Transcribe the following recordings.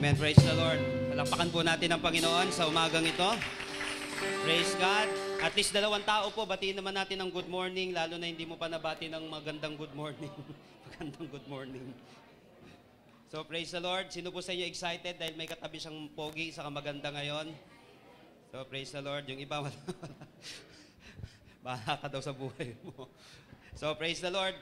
Amen. Praise the Lord. Palakpakan po natin ang Panginoon sa umagang ito. Praise God. At least 2 tao po, batiin naman natin ng good morning, lalo na hindi mo pa nabati ng magandang good morning. Magandang good morning. So praise the Lord. Sino po sa inyo excited dahil may katabi siyang pogi sa maganda ngayon? So praise the Lord. Yung iba, bahala ka daw sa buhay mo. So praise the Lord.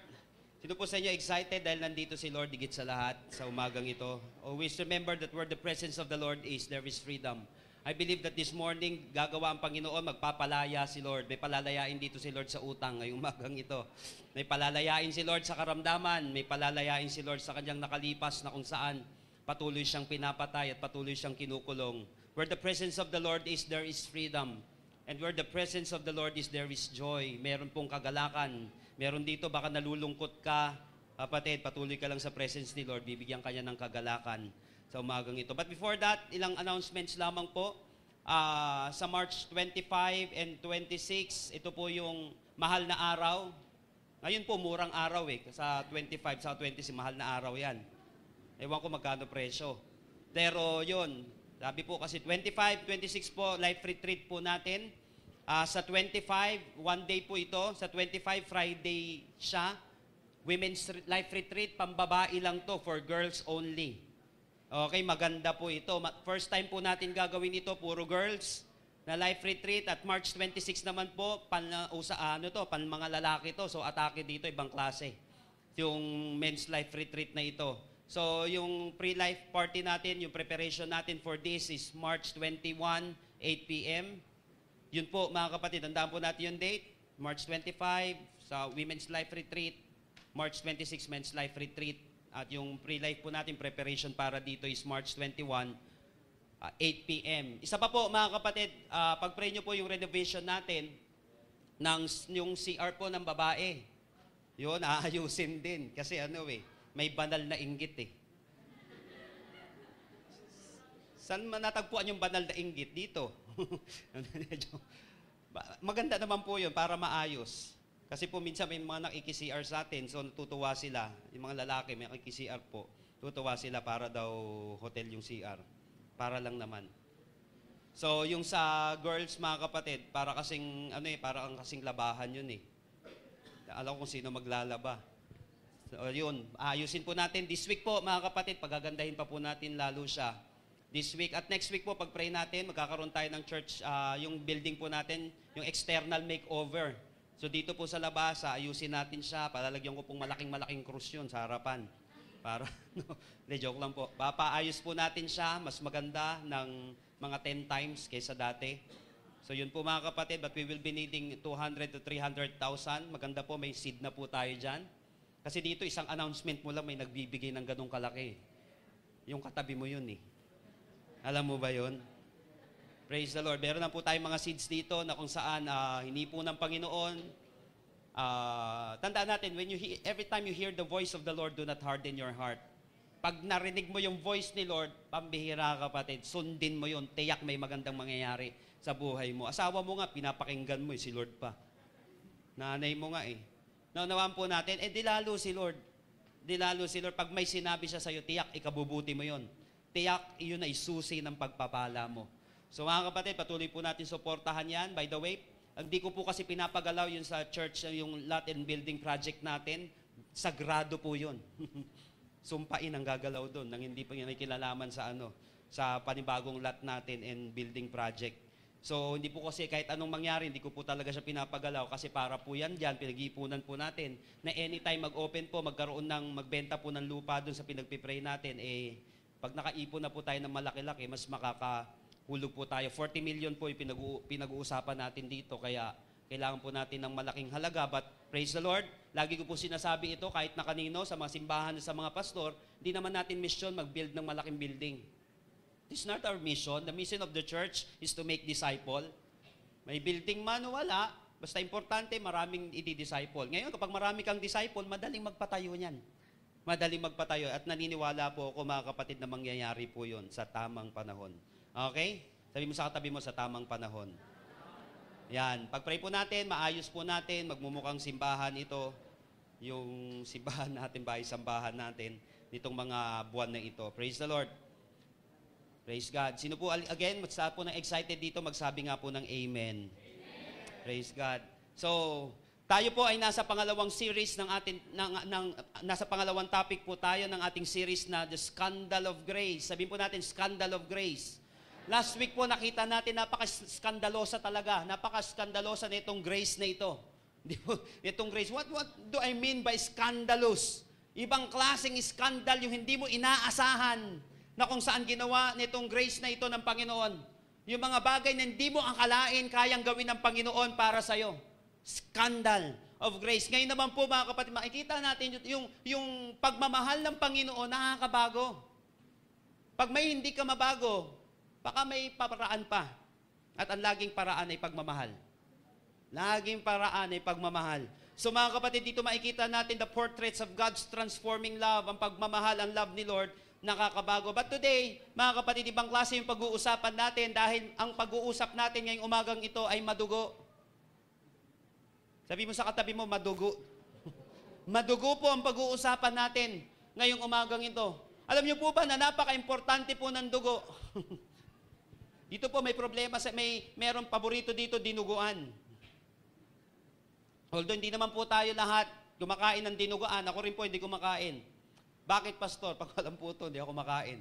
Sino po sa inyo excited dahil nandito si Lord higit sa lahat sa umagang ito? Always remember that where the presence of the Lord is, there is freedom. I believe that this morning, gagawa ang Panginoon, magpapalaya si Lord. May palalayain dito si Lord sa utang ngayong umagang ito. May palalayain si Lord sa karamdaman. May palalayain si Lord sa kanyang nakalipas na kung saan patuloy siyang pinapatay at patuloy siyang kinukulong. Where the presence of the Lord is, there is freedom. And where the presence of the Lord is, there is joy. Meron pong kagalakan. Meron dito, baka nalulungkot ka, kapatid, patuloy ka lang sa presence ni Lord, bibigyan ka niya ng kagalakan sa umagang ito. But before that, ilang announcements lamang po. Sa March 25 and 26, ito po yung mahal na araw. Ngayon po, murang araw sa 25, sa 26, mahal na araw yan. Ewan ko magkano presyo. Pero yun, sabi po kasi 25, 26 po, life retreat po natin. Sa 25, one day po ito. Sa 25, Friday siya. Women's life retreat, pambabae lang to, for girls only. Okay, maganda po ito. First time po natin gagawin ito, puro girls na life retreat. At March 26 naman po, pan mga lalaki to. So atake dito, ibang klase. Yung men's life retreat na ito. So yung pre-life party natin, yung preparation natin for this is March 21, 8 p.m. Yun po mga kapatid, tandaan po natin yung date, March 25 sa Women's Life Retreat, March 26 Men's Life Retreat, at yung pre-life po natin, preparation para dito is March 21, 8 p.m. Isa pa po mga kapatid, pag-pray nyo po yung renovation natin ng yung CR po ng babae. Yun, aayusin din. Kasi may banal na inggit Saan natagpuan yung banal na inggit? Dito. Maganda naman po yun para maayos. Kasi po minsan may mga nakiki-CR sa atin, so natutuwa sila. Yung mga lalaki may nakiki-CR po. Tutuwa sila para daw hotel yung CR. Para lang naman. So yung sa girls mga kapatid, para kasing para ang kasing labahan yun Alam ko kung sino maglalaba. So yun, ayusin po natin this week po mga kapatid, pagagandahin pa po natin lalo siya. This week at next week po, pag-pray natin, magkakaroon tayo ng church, yung building po natin, yung external makeover. So dito po sa labas, ayusin natin siya, palalagyan ko pong malaking krus yun sa harapan. Para, joke lang po. Papaayos po natin siya, mas maganda ng mga 10 times kaysa dati. So yun po mga kapatid, but we will be needing 200 to 300,000. Maganda po, may seed na po tayo dyan. Kasi dito, isang announcement mo lang may nagbibigay ng ganong kalaki. Yung katabi mo yun Alam mo ba yun? Praise the Lord. Meron na po tayong mga seeds dito na kung saan hinipo ng Panginoon. Tandaan natin, every time you hear the voice of the Lord, do not harden your heart. Pag narinig mo yung voice ni Lord, pambihira kapatid, sundin mo yun. Tiyak may magandang mangyayari sa buhay mo. Asawa mo nga, pinapakinggan mo si Lord pa. Nanay mo nga Naunawaan po natin, di lalo si Lord. Di lalo si Lord. Pag may sinabi siya sa'yo, tiyak, ikabubuti mo yun. Tiyak, iyon ay susi ng pagpapala mo. So mga kapatid, patuloy po natin suportahan yan. By the way, hindi ko po kasi pinapagalaw yun sa church, yung lot and building project natin. Sagrado po yun. Sumpain ang gagalaw doon nang hindi pa yung kinalaman sa panibagong lot natin and building project. So hindi po kasi kahit anong mangyari, hindi ko po talaga siya pinapagalaw kasi para po yan dyan, pinag-iipunan po natin na anytime mag-open po, magbenta po ng lupa doon sa pinagpipray natin, pag nakaipon na po tayo ng malaki-laki, mas makakahulog po tayo. 40 million po yung pinag-uusapan natin dito. Kaya kailangan po natin ng malaking halaga. But praise the Lord, lagi ko po sinasabi ito kahit na kanino, sa mga simbahan, sa mga pastor, hindi naman natin mission mag-build ng malaking building. It's not our mission. The mission of the church is to make disciple. May building man o wala, basta importante maraming i-disciple. Ngayon, kapag marami kang disciple, madaling magpatayo niyan. Madaling magpatayo. At naniniwala po ako mga kapatid na mangyayari po yun sa tamang panahon. Okay? Sabi mo sa katabi mo, sa tamang panahon. Yan. Pag-pray po natin, maayos po natin, magmumukhang simbahan ito. Yung simbahan natin, bahay-sambahan natin, nitong mga buwan na ito. Praise the Lord. Praise God. Sino po, again, magsabi po ng excited dito, magsabi nga po ng amen. Praise God. So, tayo po ay nasa pangalawang series ng atin, nasa pangalawang topic po tayo ng ating series na The Scandal of Grace. Sabihin po natin, Scandal of Grace. Last week po nakita natin, napaka-skandalosa talaga. Napaka-skandalosa na itong grace na ito. Itong grace. What do I mean by scandalous? Ibang klaseng scandal yung hindi mo inaasahan na kung saan ginawa nitong grace na ito ng Panginoon. Yung mga bagay na hindi mo akalain kayang gawin ng Panginoon para sa'yo. Scandal of grace. Ngayon naman po mga kapatid, makikita natin yung pagmamahal ng Panginoon nakakabago. Pag may hindi ka mabago, baka may paraan pa. At ang laging paraan ay pagmamahal. Laging paraan ay pagmamahal. So mga kapatid, dito makikita natin the portraits of God's transforming love, ang pagmamahal, ang love ni Lord, nakakabago. But today, mga kapatid, ibang klase yung pag-uusapan natin dahil ang pag-uusap natin ngayong umagang ito ay madugo. Sabi mo sa katabi mo, madugo. Madugo po ang pag-uusapan natin ngayong umagang ito. Alam niyo po ba na napaka-importante po ng dugo? Dito po may problema, mayroong paborito dito, dinuguan. Although hindi naman po tayo lahat kumakain ng dinuguan, ako rin po hindi kumakain. Bakit, Pastor? Pag alam po ito, hindi ako makain.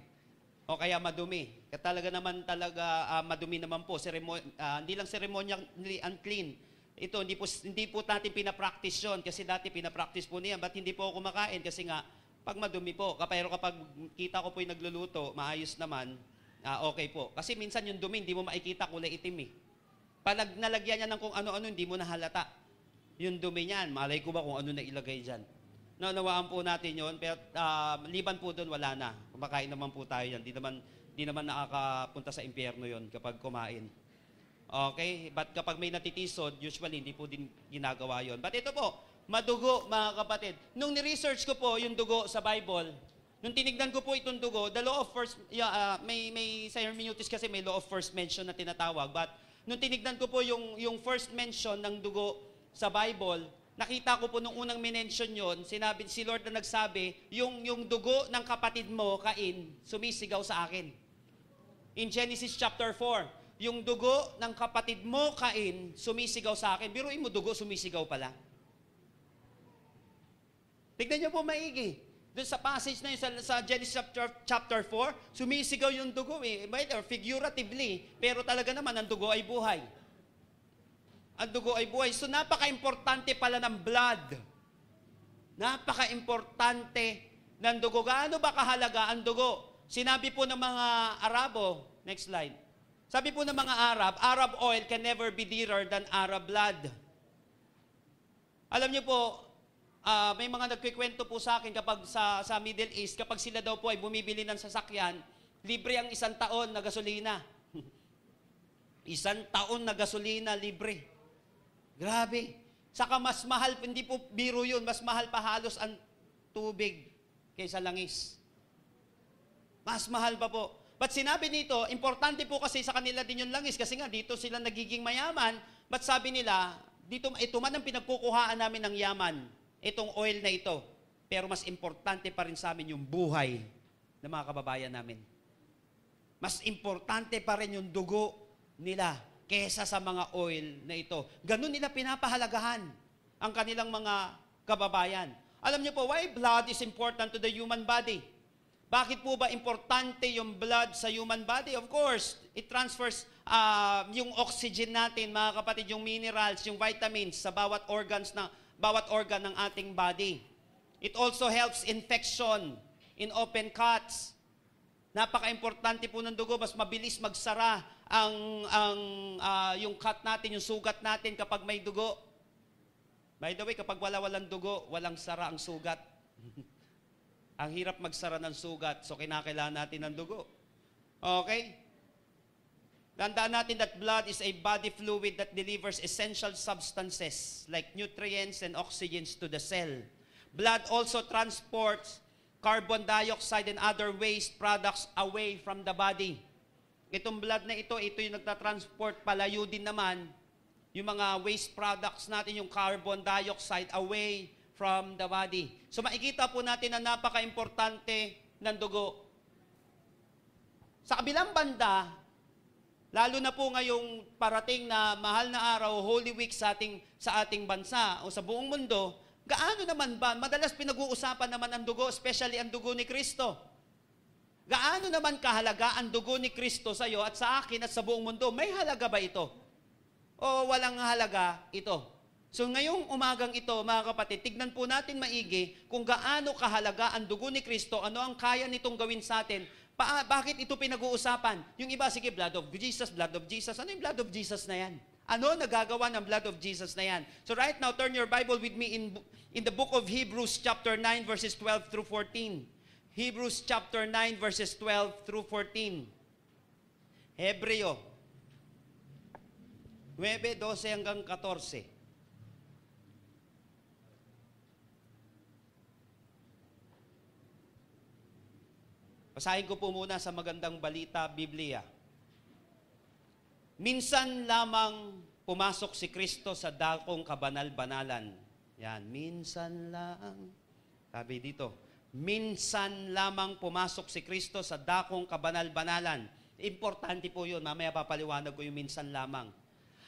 O kaya madumi. Kaya talaga madumi naman po. Hindi lang ceremonially unclean. Ito, hindi po natin pinapractice yun. Kasi dati pinapractice po niyan. Ba't hindi po ako kumakain? Kasi nga, pag madumi po. Pero kapag kita ko po yung nagluluto, maayos naman, okay po. Kasi minsan yung dumi, hindi mo makikita, kulay itim eh. Pag nalagyan niya ng kung ano-ano, hindi mo nahalata. Yung dumi niyan, malay ko ba kung ano na ilagay dyan. Nawaan po natin yon, pero liban po doon, wala na. Kumakain naman po tayo yan. Di naman nakakapunta sa impyerno yon kapag kumain. Okay? But kapag may natitisod, usually hindi po din ginagawa yon. But ito po, madugo mga kapatid. Nung ni-research ko po yung dugo sa Bible, nung tinignan ko po itong dugo, the law of first, may sa hermeneutics kasi may law of first mention na tinatawag. But nung tinignan ko po yung first mention ng dugo sa Bible, nakita ko po nung unang minention yon, si Lord na nagsabi, yung dugo ng kapatid mo, Cain, sumisigaw sa akin. In Genesis chapter 4, yung dugo ng kapatid mo, Cain, sumisigaw sa akin. Biruin mo, dugo, sumisigaw pala. Tignan niyo po maigi. Doon sa passage na yun, sa Genesis chapter 4, sumisigaw yung dugo eh. Or figuratively, pero talaga naman, ang dugo ay buhay. Ang dugo ay buhay. So, napaka-importante pala ng blood. Napaka-importante ng dugo. Gaano ba kahalaga ang dugo? Sinabi po ng mga Arabo, next slide. Sabi po ng mga Arab oil can never be dearer than Arab blood. Alam niyo po, may mga nagkikwento po sa akin kapag sa Middle East, kapag sila daw po ay bumibili ng sasakyan, libre ang 1 taon na gasolina. 1 taon na gasolina, libre. Grabe. Saka mas mahal, hindi po biro yun, mas mahal pa halos ang tubig kaysa langis. Mas mahal pa po. But sinabi nito, importante po kasi sa kanila din yung langis kasi nga dito sila nagiging mayaman. But sabi nila, ito man ang pinagkukuhaan namin ng yaman, itong oil na ito. Pero mas importante pa rin sa amin yung buhay ng mga kababayan namin. Mas importante pa rin yung dugo nila kesa sa mga oil na ito. Ganun nila pinapahalagahan ang kanilang mga kababayan. Alam niyo po, why blood is important to the human body? Bakit po ba importante yung blood sa human body? Of course, it transfers yung oxygen natin, mga kapatid, yung minerals, yung vitamins sa bawat organ ng ating body. It also helps infection in open cuts. Napaka-importante po ng dugo, mas mabilis magsara yung cut natin, yung sugat natin kapag may dugo. By the way, kapag walang dugo, walang sara ang sugat. Ang hirap magsara ng sugat, so kinakailangan natin ng dugo. Okay? Tandaan natin that blood is a body fluid that delivers essential substances like nutrients and oxygens to the cell. Blood also transports carbon dioxide and other waste products away from the body. Itong blood na ito yung nagtatransport palayo din naman yung mga waste products natin, yung carbon dioxide away from the body. So makikita po natin na napaka-importante ng dugo. Sa kabilang banda, lalo na po ngayong parating na mahal na araw, Holy Week sa ating bansa o sa buong mundo, gaano naman ba, madalas pinag-uusapan naman ang dugo, especially ang dugo ni Kristo. Gaano naman kahalaga ang dugo ni Kristo sa iyo at sa akin at sa buong mundo? May halaga ba ito? O walang halaga ito? So ngayong umagang ito, mga kapatid, tignan po natin maigi kung gaano kahalaga ang dugo ni Kristo, ano ang kaya nitong gawin sa atin. Bakit ito pinag-uusapan? Yung iba, sige, blood of Jesus, blood of Jesus. Ano yung blood of Jesus na yan? Ano nagagawa ng blood of Jesus na yan? So right now, turn your Bible with me in the book of Hebrews chapter 9 verses 12 through 14. Hebrews chapter 9 verses 12 through 14. Hebreo 9:12 hanggang 14. Basahin ko po muna sa magandang balita, Biblia. Minsan lamang pumasok si Kristo sa dakong kabanal-banalan. Yan, minsan lang. Sabi dito, minsan lamang pumasok si Kristo sa dakong kabanal-banalan. Importante po yun. Mamaya papaliwanag ko yung minsan lamang.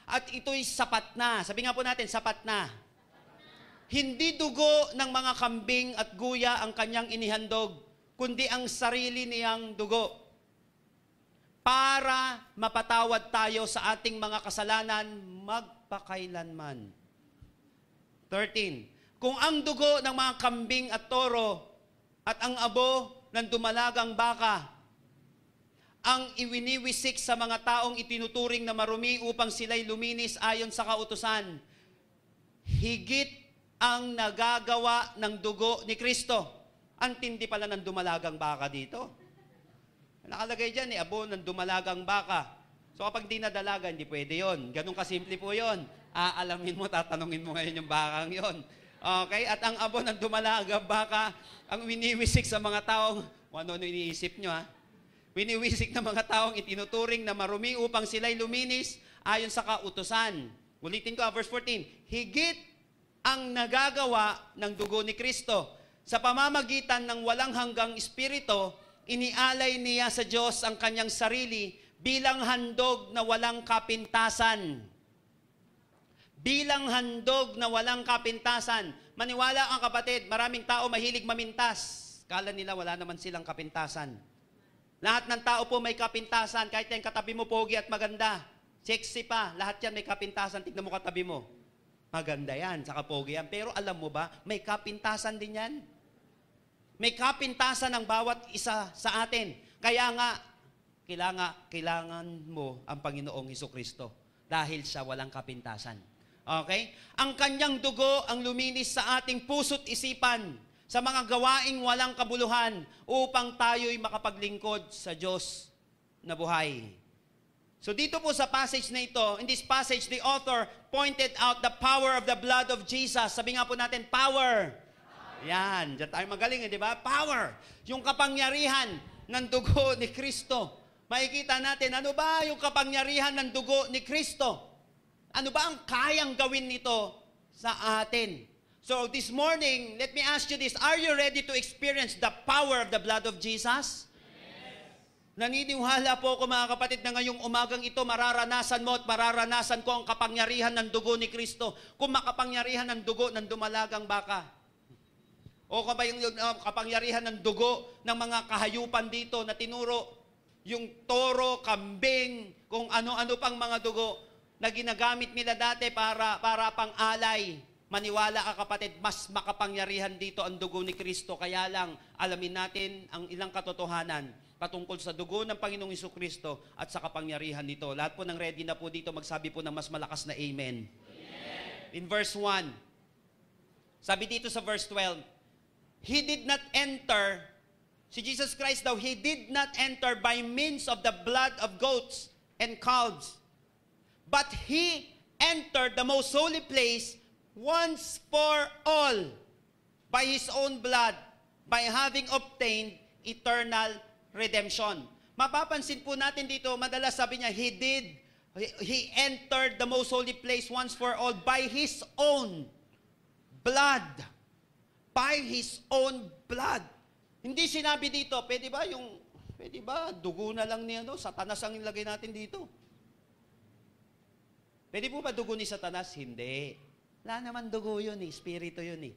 At ito'y sapat na. Sabi nga po natin, sapat na. Hindi dugo ng mga kambing at guya ang kanyang inihandog, kundi ang sarili niyang dugo. Para mapatawad tayo sa ating mga kasalanan magpakailanman. 13. Kung ang dugo ng mga kambing at toro at ang abo ng dumalagang baka ang iwiniwisik sa mga taong itinuturing na marumi upang sila'y luminis ayon sa kautusan, higit ang nagagawa ng dugo ni Kristo. Ang tindi pala ng dumalagang baka dito. Nakalagay dyan, abo ng dumalagang baka. So kapag di nadalaga, hindi pwede yon. Ganun kasimple po yon. Aalamin mo, tatanungin mo ngayon yung bakang yon. Okay? At ang abo ng dumalagang baka, ang winiwisik sa mga taong, ano iniisip nyo ha? Winiwisik ng mga taong itinuturing na marumi upang sila'y luminis ayon sa kautusan. Ulitin ko, verse 14. Higit ang nagagawa ng dugo ni Kristo. Sa pamamagitan ng walang hanggang espiritu, inialay niya sa Diyos ang kanyang sarili bilang handog na walang kapintasan. Bilang handog na walang kapintasan. Maniwala ang kapatid, maraming tao mahilig mamintas. Kala nila wala naman silang kapintasan. Lahat ng tao po may kapintasan. Kahit yung katabi mo pogi at maganda, sexy pa, lahat yan may kapintasan. Tignan mo katabi mo. Maganda yan, saka pogi yan. Pero alam mo ba, may kapintasan din yan. May kapintasan ng bawat isa sa atin. Kaya nga, kailangan mo ang Panginoong Hesukristo dahil siya walang kapintasan. Okay? Ang kanyang dugo ang luminis sa ating puso't isipan sa mga gawaing walang kabuluhan upang tayo'y makapaglingkod sa Diyos na buhay. So dito po sa passage na ito, in this passage, the author pointed out the power of the blood of Jesus. Sabi nga po natin, power. Yan, dyan tayo magaling, di ba? Power. Yung kapangyarihan ng dugo ni Kristo. Makikita natin, ano ba yung kapangyarihan ng dugo ni Kristo? Ano ba ang kayang gawin nito sa atin? So this morning, let me ask you this. Are you ready to experience the power of the blood of Jesus? Naniniwala po ako mga kapatid na ngayong umagang ito mararanasan mo at mararanasan ko ang kapangyarihan ng dugo ni Kristo. Kung makapangyarihan ng dugo ng dumalagang baka. O kapangyarihan ng dugo ng mga kahayupan dito na tinuro. Yung toro, kambing, kung ano-ano pang mga dugo na ginagamit nila dati para pang alay. Maniwala ka kapatid, mas makapangyarihan dito ang dugo ni Kristo. Kaya lang, alamin natin ang ilang katotohanan patungkol sa dugo ng Panginoong Hesukristo at sa kapangyarihan nito. Lahat po ng ready na po dito, magsabi po ng mas malakas na amen. Amen. In verse 1, sabi dito sa verse 12, He did not enter, si Jesus Christ daw, He did not enter by means of the blood of goats and calves, but He entered the most holy place once for all by His own blood, by having obtained eternal redemption. Mapapansin po natin dito, madalas sabi niya, He entered the most holy place once for all by His own blood. By His own blood. Hindi sinabi dito, pwede ba yung Pwede ba, dugo na lang ni Satanas ang ilagay natin dito? Pwede po ba dugo ni Satanas? Hindi. Wala naman dugo yun espiritu yun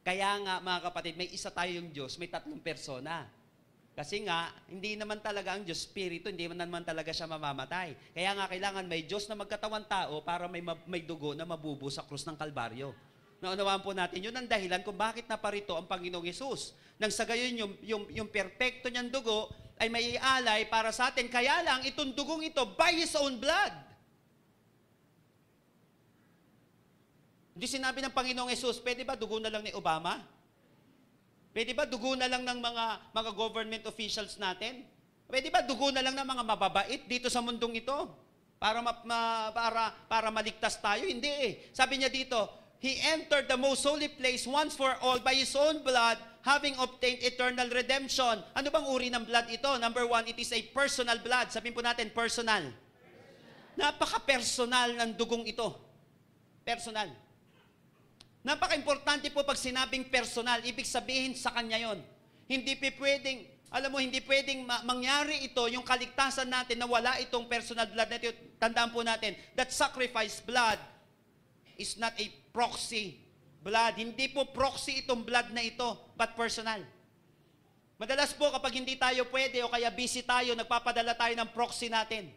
Kaya nga, mga kapatid, may isa tayong Diyos, may 3 persona. Kasi nga, hindi naman talaga ang Diyos spirito, hindi naman talaga siya mamamatay. Kaya nga, kailangan may Diyos na magkatawan tao para may dugo na mabubo sa krus ng Kalbaryo. Naunawaan po natin, yun ang dahilan kung bakit naparito ang Panginoong Yesus. Nang sa gayon, yung perpekto niyang dugo ay may ialay para sa atin. Kaya lang, itong dugong ito, by His own blood. Hindi sinabi ng Panginoong Yesus, pwede ba dugo na lang ni Obama? Pwede ba dugo na lang ng mga government officials natin? Pwede ba dugo na lang ng mga mababait dito sa mundong ito? Para maligtas tayo? Hindi Sabi niya dito, He entered the most holy place once for all by His own blood, having obtained eternal redemption. Ano bang uri ng blood ito? Number 1, it is a personal blood. Sabihin po natin, personal. Napaka-personal ng dugong ito. Personal. Napaka-importante po pag sinabing personal, ibig sabihin sa Kanya yon. Hindi pwedeng mangyari ito, yung kaligtasan natin na wala itong personal blood na ito. Tandaan po natin, that sacrifice blood is not a proxy blood. Hindi po proxy itong blood na ito, but personal. Madalas po kapag hindi tayo pwede o kaya busy tayo, nagpapadala tayo ng proxy natin.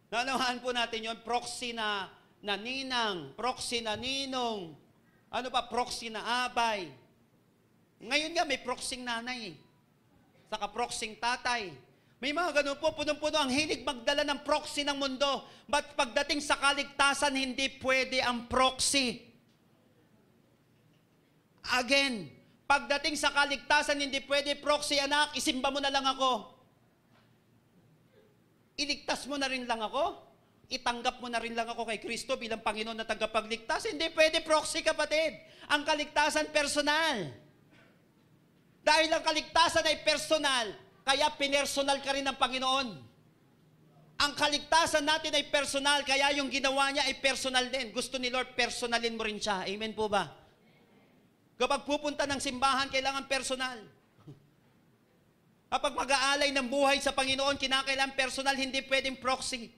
Naunawahan po natin yon, proxy na ninang, proxy na ninong, ano pa, proxy na abay. Ngayon nga, may proxyng nanay, saka proxyng tatay. May mga ganun po, punong-puno ang hilig magdala ng proxy ng mundo. But pagdating sa kaligtasan, hindi pwede ang proxy. Again, pagdating sa kaligtasan, hindi pwede proxy, anak, isimba mo na lang ako. Iligtas mo na rin lang ako. Itanggap mo na rin lang ako kay Kristo bilang Panginoon na tagapagligtas. Hindi pwede proxy, kapatid. Ang kaligtasan, personal. Dahil ang kaligtasan ay personal, kaya pinersonal ka rin ng Panginoon. Ang kaligtasan natin ay personal, kaya yung ginawa niya ay personal din. Gusto ni Lord, personalin mo rin siya. Amen po ba? Kapag pupunta ng simbahan, kailangan personal. Kapag mag-aalay ng buhay sa Panginoon, kinakailangan personal, hindi pwedeng proxy.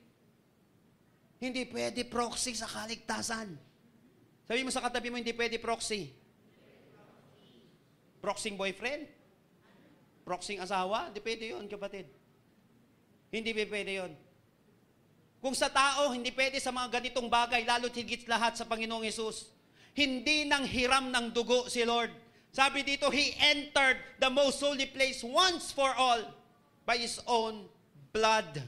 Hindi pwede proxy sa kaligtasan. Sabi mo sa katabi mo, hindi pwede proxy. Proxying boyfriend? Proxying asawa? Hindi pwede yun, kapatid. Hindi pwede yun. Kung sa tao, hindi pwede sa mga ganitong bagay, lalo't higit lahat sa Panginoong Yesus. Hindi nang hiram ng dugo si Lord. Sabi dito, He entered the most holy place once for all by His own blood.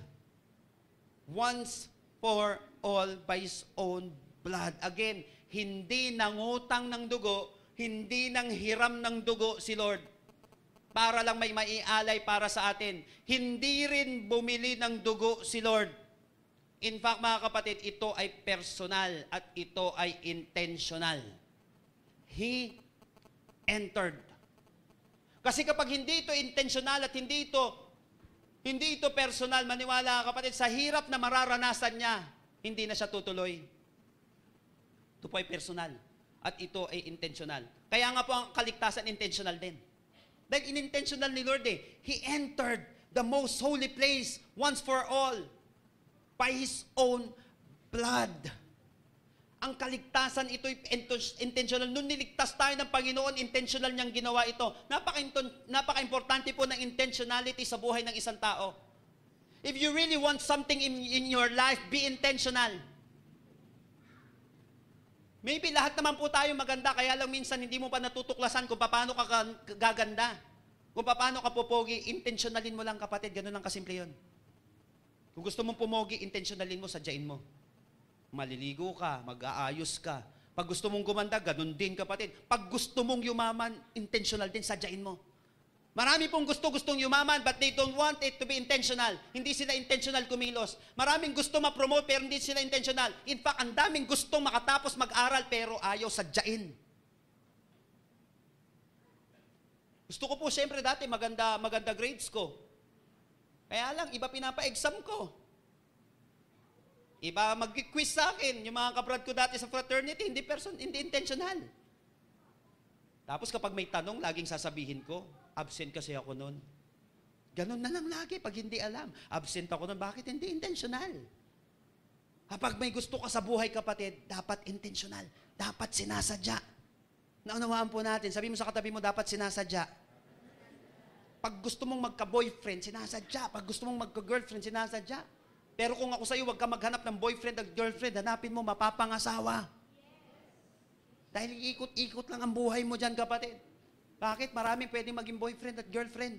Once for all by His own blood. Again, hindi nangutang ng dugo, hindi nang hiram ng dugo si Lord para lang may maialay para sa atin. Hindi rin bumili ng dugo si Lord. In fact, mga kapatid, ito ay personal at ito ay intentional. He entered. Kasi kapag hindi ito intentional at hindi ito personal, maniwala kapatid, sa hirap na mararanasan niya, hindi na siya tutuloy. Ito po ay personal. At ito ay intentional. Kaya nga po ang kaligtasan intentional din. Dahil inintentional ni Lord He entered the most holy place once for all by His own blood. Ang kaligtasan ito ay intentional. Nung niligtas tayo ng Panginoon, intentional niyang ginawa ito. Napaka-importante po ng intentionality sa buhay ng isang tao. If you really want something in your life, be intentional. Maybe lahat naman po tayo maganda, kaya lang minsan hindi mo pa natutuklasan kung paano ka gaganda. Kung paano ka pupogi, intentionalin mo lang, kapatid. Ganun lang kasimple yun. Kung gusto mong pumogi, intentionalin mo, sadyain mo. Maliligo ka, mag-aayos ka. Pag gusto mong gumanda, ganun din, kapatid. Pag gusto mong yumaman, intentional din, sadyain mo. Marami pong gustong yumaman, but they don't want it to be intentional. Hindi sila intentional kumilos. Maraming gusto ma-promote, pero hindi sila intentional. In fact, ang daming gustong makatapos mag-aral, pero ayaw sadyain. Gusto ko po, siyempre dati, maganda grades ko. Kaya lang, iba pinapa-exam ko. Iba mag-quiz sa akin. Yung mga kabrad ko dati sa fraternity, hindi intentional. Tapos kapag may tanong, laging sasabihin ko, Absent kasi ako nun. Ganun na lang lagi pag hindi alam. Absent ako nun, bakit hindi intentional? Kapag may gusto ka sa buhay, kapatid, dapat intentional. Dapat sinasadya. Naunawaan po natin. Sabi mo sa katabi mo, dapat sinasadya. Pag gusto mong magka-boyfriend, sinasadya. Pag gusto mong magka-girlfriend, sinasadya. Pero kung ako sa'yo, huwag ka maghanap ng boyfriend at girlfriend, hanapin mo, mapapangasawa. Dahil ikot-ikot lang ang buhay mo dyan, kapatid. Bakit? Maraming pwedeng maging boyfriend at girlfriend.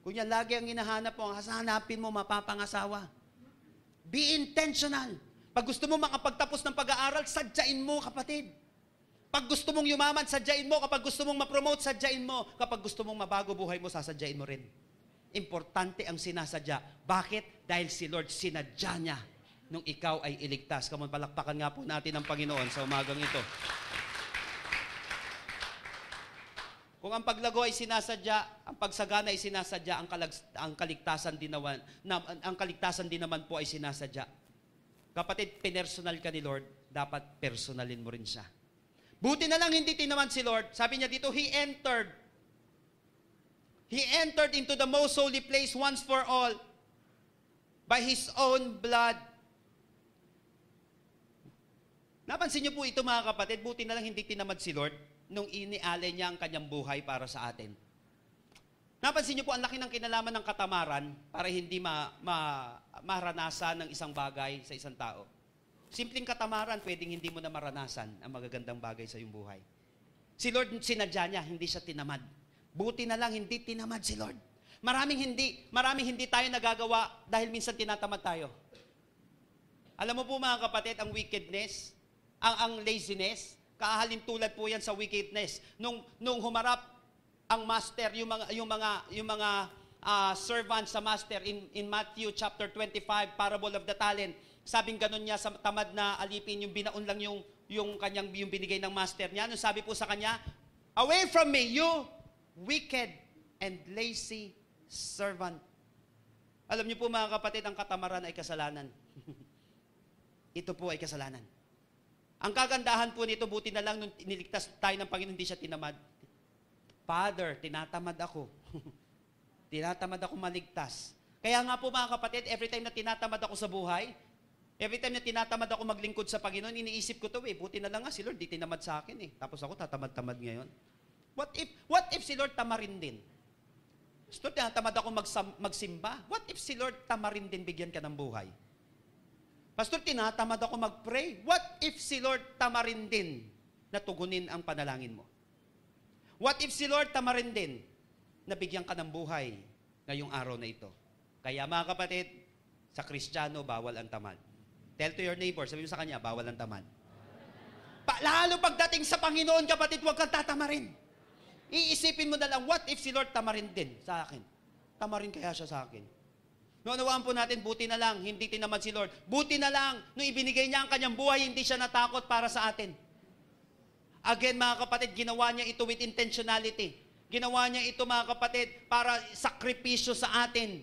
Kung yan lagi ang hinahanap mo, hanapin mo, mapapangasawa. Be intentional. Pag gusto mo makapagtapos ng pag-aaral, sadyain mo, kapatid. Pag gusto mong yumaman, sadyain mo. Kapag gusto mong ma-promote, sadyain mo. Kapag gusto mong mabago buhay mo, sasadyain mo rin. Importante ang sinasadya. Bakit? Dahil si Lord sinadya niya nung ikaw ay iligtas. Come on, palakpakan nga po natin ang Panginoon sa umagang ito. Kung ang paglago ay sinasadya, ang pagsagana ay sinasadya, ang kaligtasan din naman po ay sinasadya. Kapatid, pinersonal ka ni Lord, dapat personalin mo rin siya. Buti na lang hindi tinamad si Lord. Sabi niya dito, He entered into the most holy place once for all by His own blood. Napansin niyo po ito mga kapatid, buti na lang hindi tinamad si Lord nung inialay niya ang kanyang buhay para sa atin. Napansin niyo po ang laki ng kinalaman ng katamaran para hindi maranasan ng isang bagay sa isang tao. Simpleng katamaran, pwedeng hindi mo na maranasan ang magagandang bagay sa iyong buhay. Si Lord, sinadya niya, hindi siya tinamad. Buti na lang, hindi tinamad si Lord. Maraming hindi tayo nagagawa dahil minsan tinatamad tayo. Alam mo po mga kapatid, ang wickedness, ang laziness, kaahalin tulad po yan sa wickedness. Nung humarap ang master, yung mga servants sa master in Matthew chapter 25, parable of the talent, sabing ganun niya sa tamad na alipin, yung binaon lang yung binigay ng master niya. Ano sabi po sa kanya? Away from me, you wicked and lazy servant. Alam niyo po mga kapatid, ang katamaran ay kasalanan. Ito po ay kasalanan. Ang kagandahan po nito, buti na lang nung iniligtas tayo ng Panginoon, hindi siya tinamad. Father, tinatamad ako. Tinatamad ako maligtas. Kaya nga po mga kapatid, every time na tinatamad ako sa buhay, every time na tinatamad ako maglingkod sa Panginoon, iniisip ko to buti na lang nga si Lord, di tinamad sa akin Tapos ako tatamad-tamad ngayon. What if si Lord tamarin din? Gusto tinatamad ako magsimba? What if si Lord tamarin din bigyan ka ng buhay? Pastor, tinatamad ako mag-pray. What if si Lord tamarin din na tugunin ang panalangin mo? What if si Lord tamarin din na bigyan ka ng buhay ngayong araw na ito? Kaya mga kapatid, sa Kristiyano, bawal ang tamad. Tell to your neighbor, sabi mo sa kanya, bawal ang tamad. Lalo pagdating sa Panginoon, kapatid, huwag kang tatamarin. Iisipin mo na lang, what if si Lord tamarin din sa akin? Tamarin kaya siya sa akin? Naunawaan po natin, buti na lang, hindi tinamad si Lord. Buti na lang, nung ibinigay niya ang kanyang buhay, hindi siya natakot para sa atin. Again, mga kapatid, ginawa niya ito with intentionality. Ginawa niya ito, mga kapatid, para sakripisyo sa atin.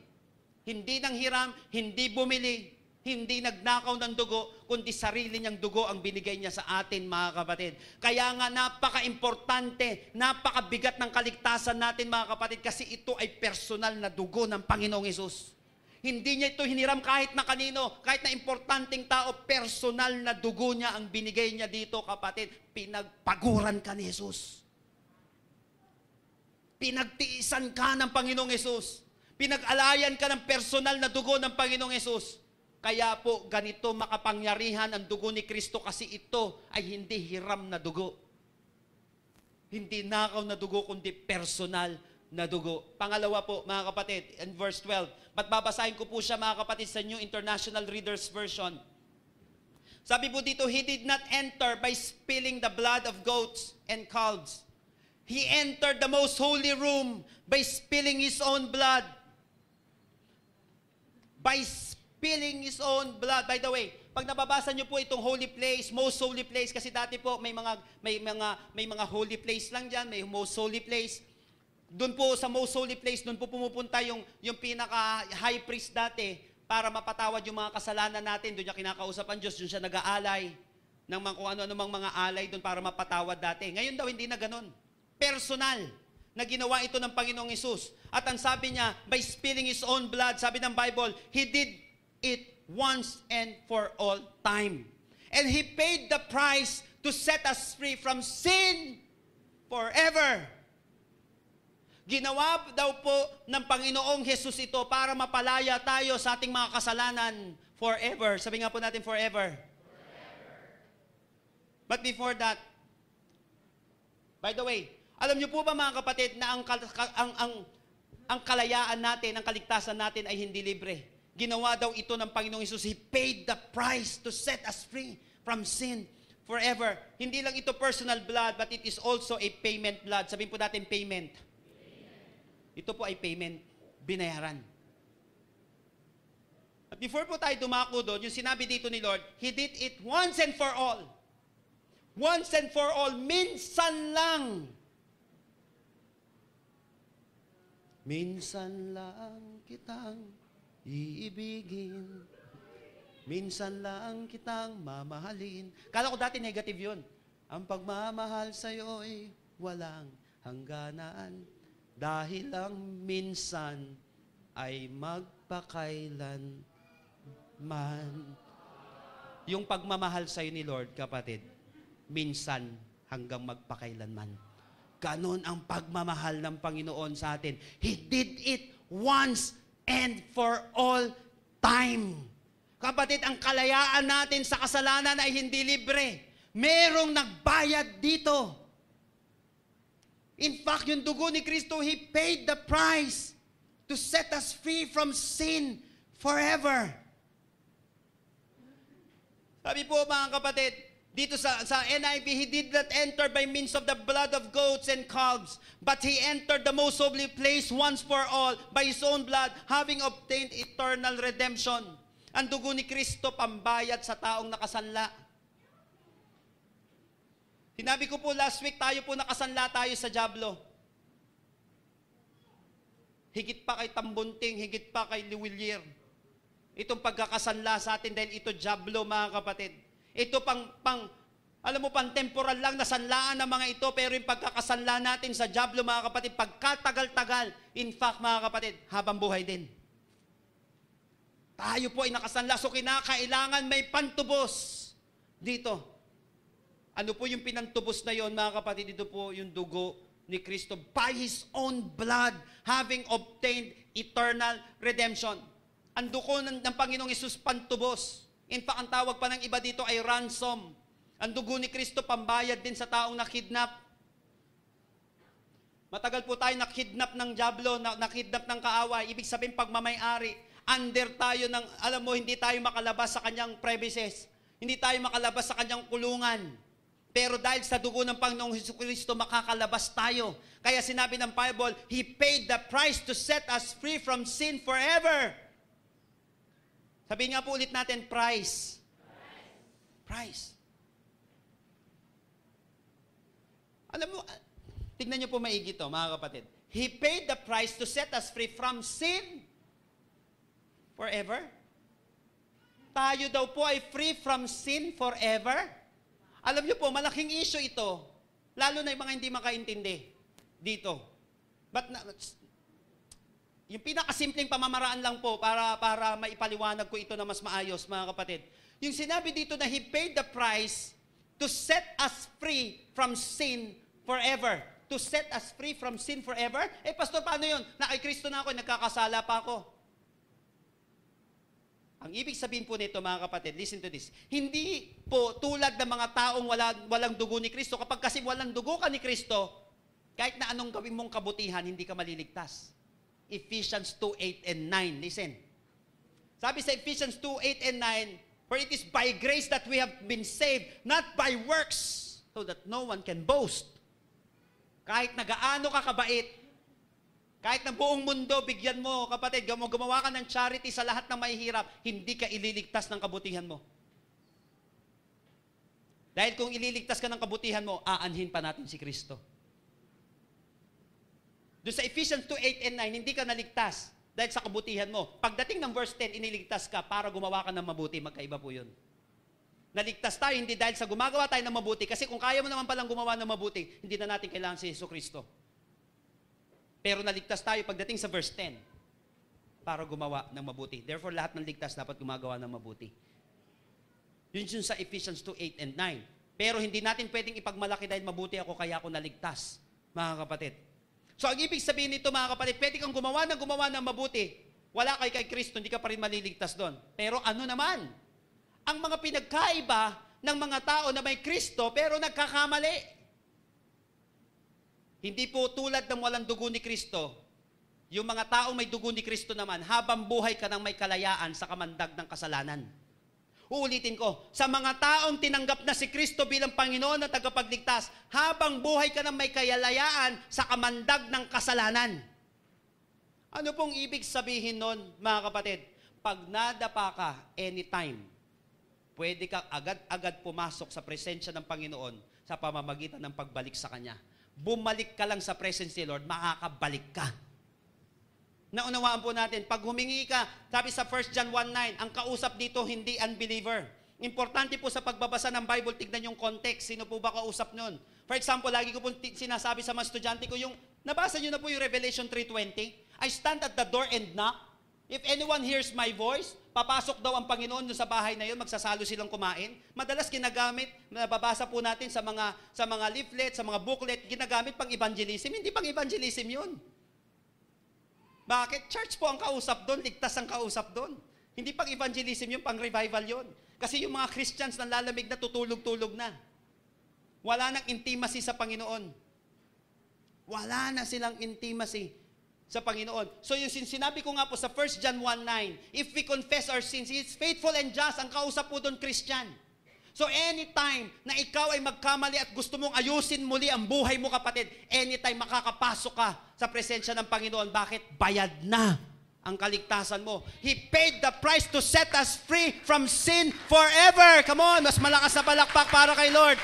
Hindi nang hiram, hindi bumili, hindi nagnakaw ng dugo, kundi sarili niyang dugo ang binigay niya sa atin, mga kapatid. Kaya nga, napaka-importante, napakabigat ng kaligtasan natin, mga kapatid, kasi ito ay personal na dugo ng Panginoong Hesus. Hindi niya ito hiniram kahit na kanino, kahit na importanteng tao, personal na dugo niya ang binigay niya dito, kapatid. Pinagpaguran ka ni Jesus. Pinagtiisan ka ng Panginoong Hesus. Pinag-alayan ka ng personal na dugo ng Panginoong Hesus. Kaya po, ganito makapangyarihan ang dugo ni Kristo kasi ito ay hindi hiram na dugo. Hindi nakaw na dugo, kundi personal na dugo. Pangalawa po, mga kapatid, in verse 12, babasahin ko po siya, mga kapatid, sa New International Reader's Version. Sabi po dito, He did not enter by spilling the blood of goats and calves. He entered the most holy room by spilling His own blood. By spilling His own blood. By the way, pag nababasa niyo po itong holy place, most holy place, kasi dati po may mga holy place lang diyan, may most holy place. Doon po sa most holy place, doon po pumupunta yung pinaka-high priest dati para mapatawad yung mga kasalanan natin. Doon niya kinakausap ang Diyos, doon siya nag-aalay ng kung ano-ano mga alay doon para mapatawad dati. Ngayon daw, hindi na ganun. Personal. na ginawa ito ng Panginoong Hesus. At ang sabi niya, by spilling His own blood, sabi ng Bible, He did it once and for all time. And He paid the price to set us free from sin forever. Ginawa daw po ng Panginoong Hesus ito para mapalaya tayo sa ating mga kasalanan forever. Sabi nga po natin forever. But before that, by the way, alam niyo po ba mga kapatid na ang kalayaan natin, ang kaligtasan natin ay hindi libre. Ginawa daw ito ng Panginoong Hesus. He paid the price to set us free from sin forever. Hindi lang ito personal blood, but it is also a payment blood. Sabihin po natin payment. Ito po ay payment. Binayaran. At before po tayo dumako doon, yung sinabi dito ni Lord, He did it once and for all. Once and for all, minsan lang. Minsan lang kitang iibigin. Minsan lang kitang mamahalin. Kala ko dati negative yun. Ang pagmamahal sa'yo'y walang hangganan. Dahil lang minsan ay magpakailan man. Yung pagmamahal sa'yo ni Lord, kapatid, minsan hanggang magpakailanman. Ganon ang pagmamahal ng Panginoon sa atin. He did it once and for all time. Kapatid, ang kalayaan natin sa kasalanan ay hindi libre. Merong nagbayad dito. In fact, yung dugo ni Kristo, He paid the price to set us free from sin forever. Sabi po mga kapatid, dito sa NIV, He did not enter by means of the blood of goats and calves, but He entered the most holy place once for all by His own blood, having obtained eternal redemption. Ang dugo ni Kristo, pambayad sa taong nakasanla. Sinabi ko po last week, tayo po nakasanla tayo sa dyablo. Higit pa kay Tambunting, higit pa kay Liwilier. Itong pagkakasanla sa atin dahil ito dyablo mga kapatid. Ito alam mo, temporal lang na sanlaan ng mga ito, pero yung pagkakasanla natin sa dyablo, mga kapatid, pagkatagal-tagal, in fact, mga kapatid, habang buhay din. Tayo po ay nakasanla, so kinakailangan may pantubos dito. Ano po yung pinantubos na yon, mga kapatid? Ito po yung dugo ni Kristo by His own blood, having obtained eternal redemption. Ang dugo ng Panginoong Hesus pantubos. In fact, ang tawag pa ng iba dito ay ransom. Ang dugo ni Kristo pambayad din sa taong nakidnap. Matagal po tayo nakidnap ng dyablo, nakidnap ng kaaway. Ibig sabihin pagmamay-ari. Under tayo ng, alam mo, hindi tayo makalabas sa kanyang premises. Hindi tayo makalabas sa kanyang kulungan. Pero dahil sa dugo ng Panginoong Jesucristo, makakalabas tayo. Kaya sinabi ng Bible, He paid the price to set us free from sin forever. Sabihin nga po ulit natin, price. Price. Alam mo, tignan niyo po maigi to, mga kapatid. He paid the price to set us free from sin forever. Tayo daw po ay free from sin forever. Alam niyo po, malaking issue ito, lalo na yung mga hindi makaintindi dito. But yung pinakasimpleng pamamaraan lang po para maipaliwanag ko ito na mas maayos, mga kapatid. Yung sinabi dito na He paid the price to set us free from sin forever. To set us free from sin forever? Pastor, paano yun? Na kay Kristo na ako, nagkakasala pa ako. Ang ibig sabihin po nito, mga kapatid, listen to this. Hindi po tulad ng mga taong walang dugo ni Kristo. Kapag kasi walang dugo ka ni Kristo, kahit na anong gawin mong kabutihan, hindi ka maliligtas. Ephesians 2:8 and 9. Listen. Sabi sa Ephesians 2:8 and 9, for it is by grace that we have been saved, not by works, so that no one can boast. Kahit na gaano ka kabait, kahit na buong mundo bigyan mo, kapatid, gumawa ka ng charity sa lahat ng mahihirap, hindi ka ililigtas ng kabutihan mo. Dahil kung ililigtas ka ng kabutihan mo, aanhin pa natin si Kristo. Doon sa Ephesians 2:8 and 9, hindi ka naligtas dahil sa kabutihan mo. Pagdating ng verse 10, iniligtas ka para gumawa ka ng mabuti. Magkaiba po yun. Naligtas tayo hindi dahil sa gumagawa tayo ng mabuti. Kasi kung kaya mo naman palang gumawa ng mabuti, hindi na natin kailangan si Jesucristo. Pero naligtas tayo pagdating sa verse 10 para gumawa ng mabuti. Therefore, lahat ng ligtas dapat gumagawa ng mabuti. Yun sa Ephesians 2:8 and 9. Pero hindi natin pwedeng ipagmalaki dahil mabuti ako kaya ako naligtas, mga kapatid. So, ang ibig sabihin nito, mga kapatid, pwede kang gumawa ng mabuti. Wala kay Kristo, hindi ka pa rin maliligtas doon. Pero ano naman? Ang mga pinagkaiba ng mga tao na may Kristo pero nagkakamali. Hindi po tulad ng walang dugo ni Kristo. Yung mga tao may dugo ni Kristo naman, habang buhay ka ng may kalayaan sa kamandag ng kasalanan. Uulitin ko, sa mga taong tinanggap na si Kristo bilang Panginoon at tagapagligtas, habang buhay ka ng may kalayaan sa kamandag ng kasalanan. Ano pong ibig sabihin nun, mga kapatid? Pag nadapa ka anytime, pwede kang agad-agad pumasok sa presensya ng Panginoon sa pamamagitan ng pagbalik sa Kanya. Bumalik ka lang sa presence ni Lord, makakabalik ka. Naunawaan po natin, pag humingi ka, sabi sa 1 John 1:9, ang kausap dito hindi unbeliever. Importante po sa pagbabasa ng Bible, tignan yung context. Sino po ba kausap nun? For example, lagi ko po sinasabi sa mga estudyante ko, yung, nabasa nyo na po yung Revelation 3:20, I stand at the door and knock. If anyone hears my voice, papasok daw ang Panginoon doon sa bahay na yun, magsasalo silang kumain. Madalas ginagamit, nababasa po natin sa mga leaflet, sa mga booklet, ginagamit pang evangelism. Hindi pang evangelism yun. Bakit? Church po ang kausap doon, ligtas ang kausap doon. Hindi pang evangelism yun, pang revival yun. Kasi yung mga Christians na lalamig na tutulog-tulog na. Wala nang intimacy sa Panginoon. Wala na silang intimacy sa Panginoon. So yung sinabi ko nga po sa 1 John 1:9, if we confess our sins, He is faithful and just. Ang kausap po doon, Christian. So anytime na ikaw ay magkamali at gusto mong ayusin muli ang buhay mo, kapatid, anytime makakapasok ka sa presensya ng Panginoon. Bakit? Bayad na ang kaligtasan mo. He paid the price to set us free from sin forever. Come on, mas malakas na palakpak para kay Lord.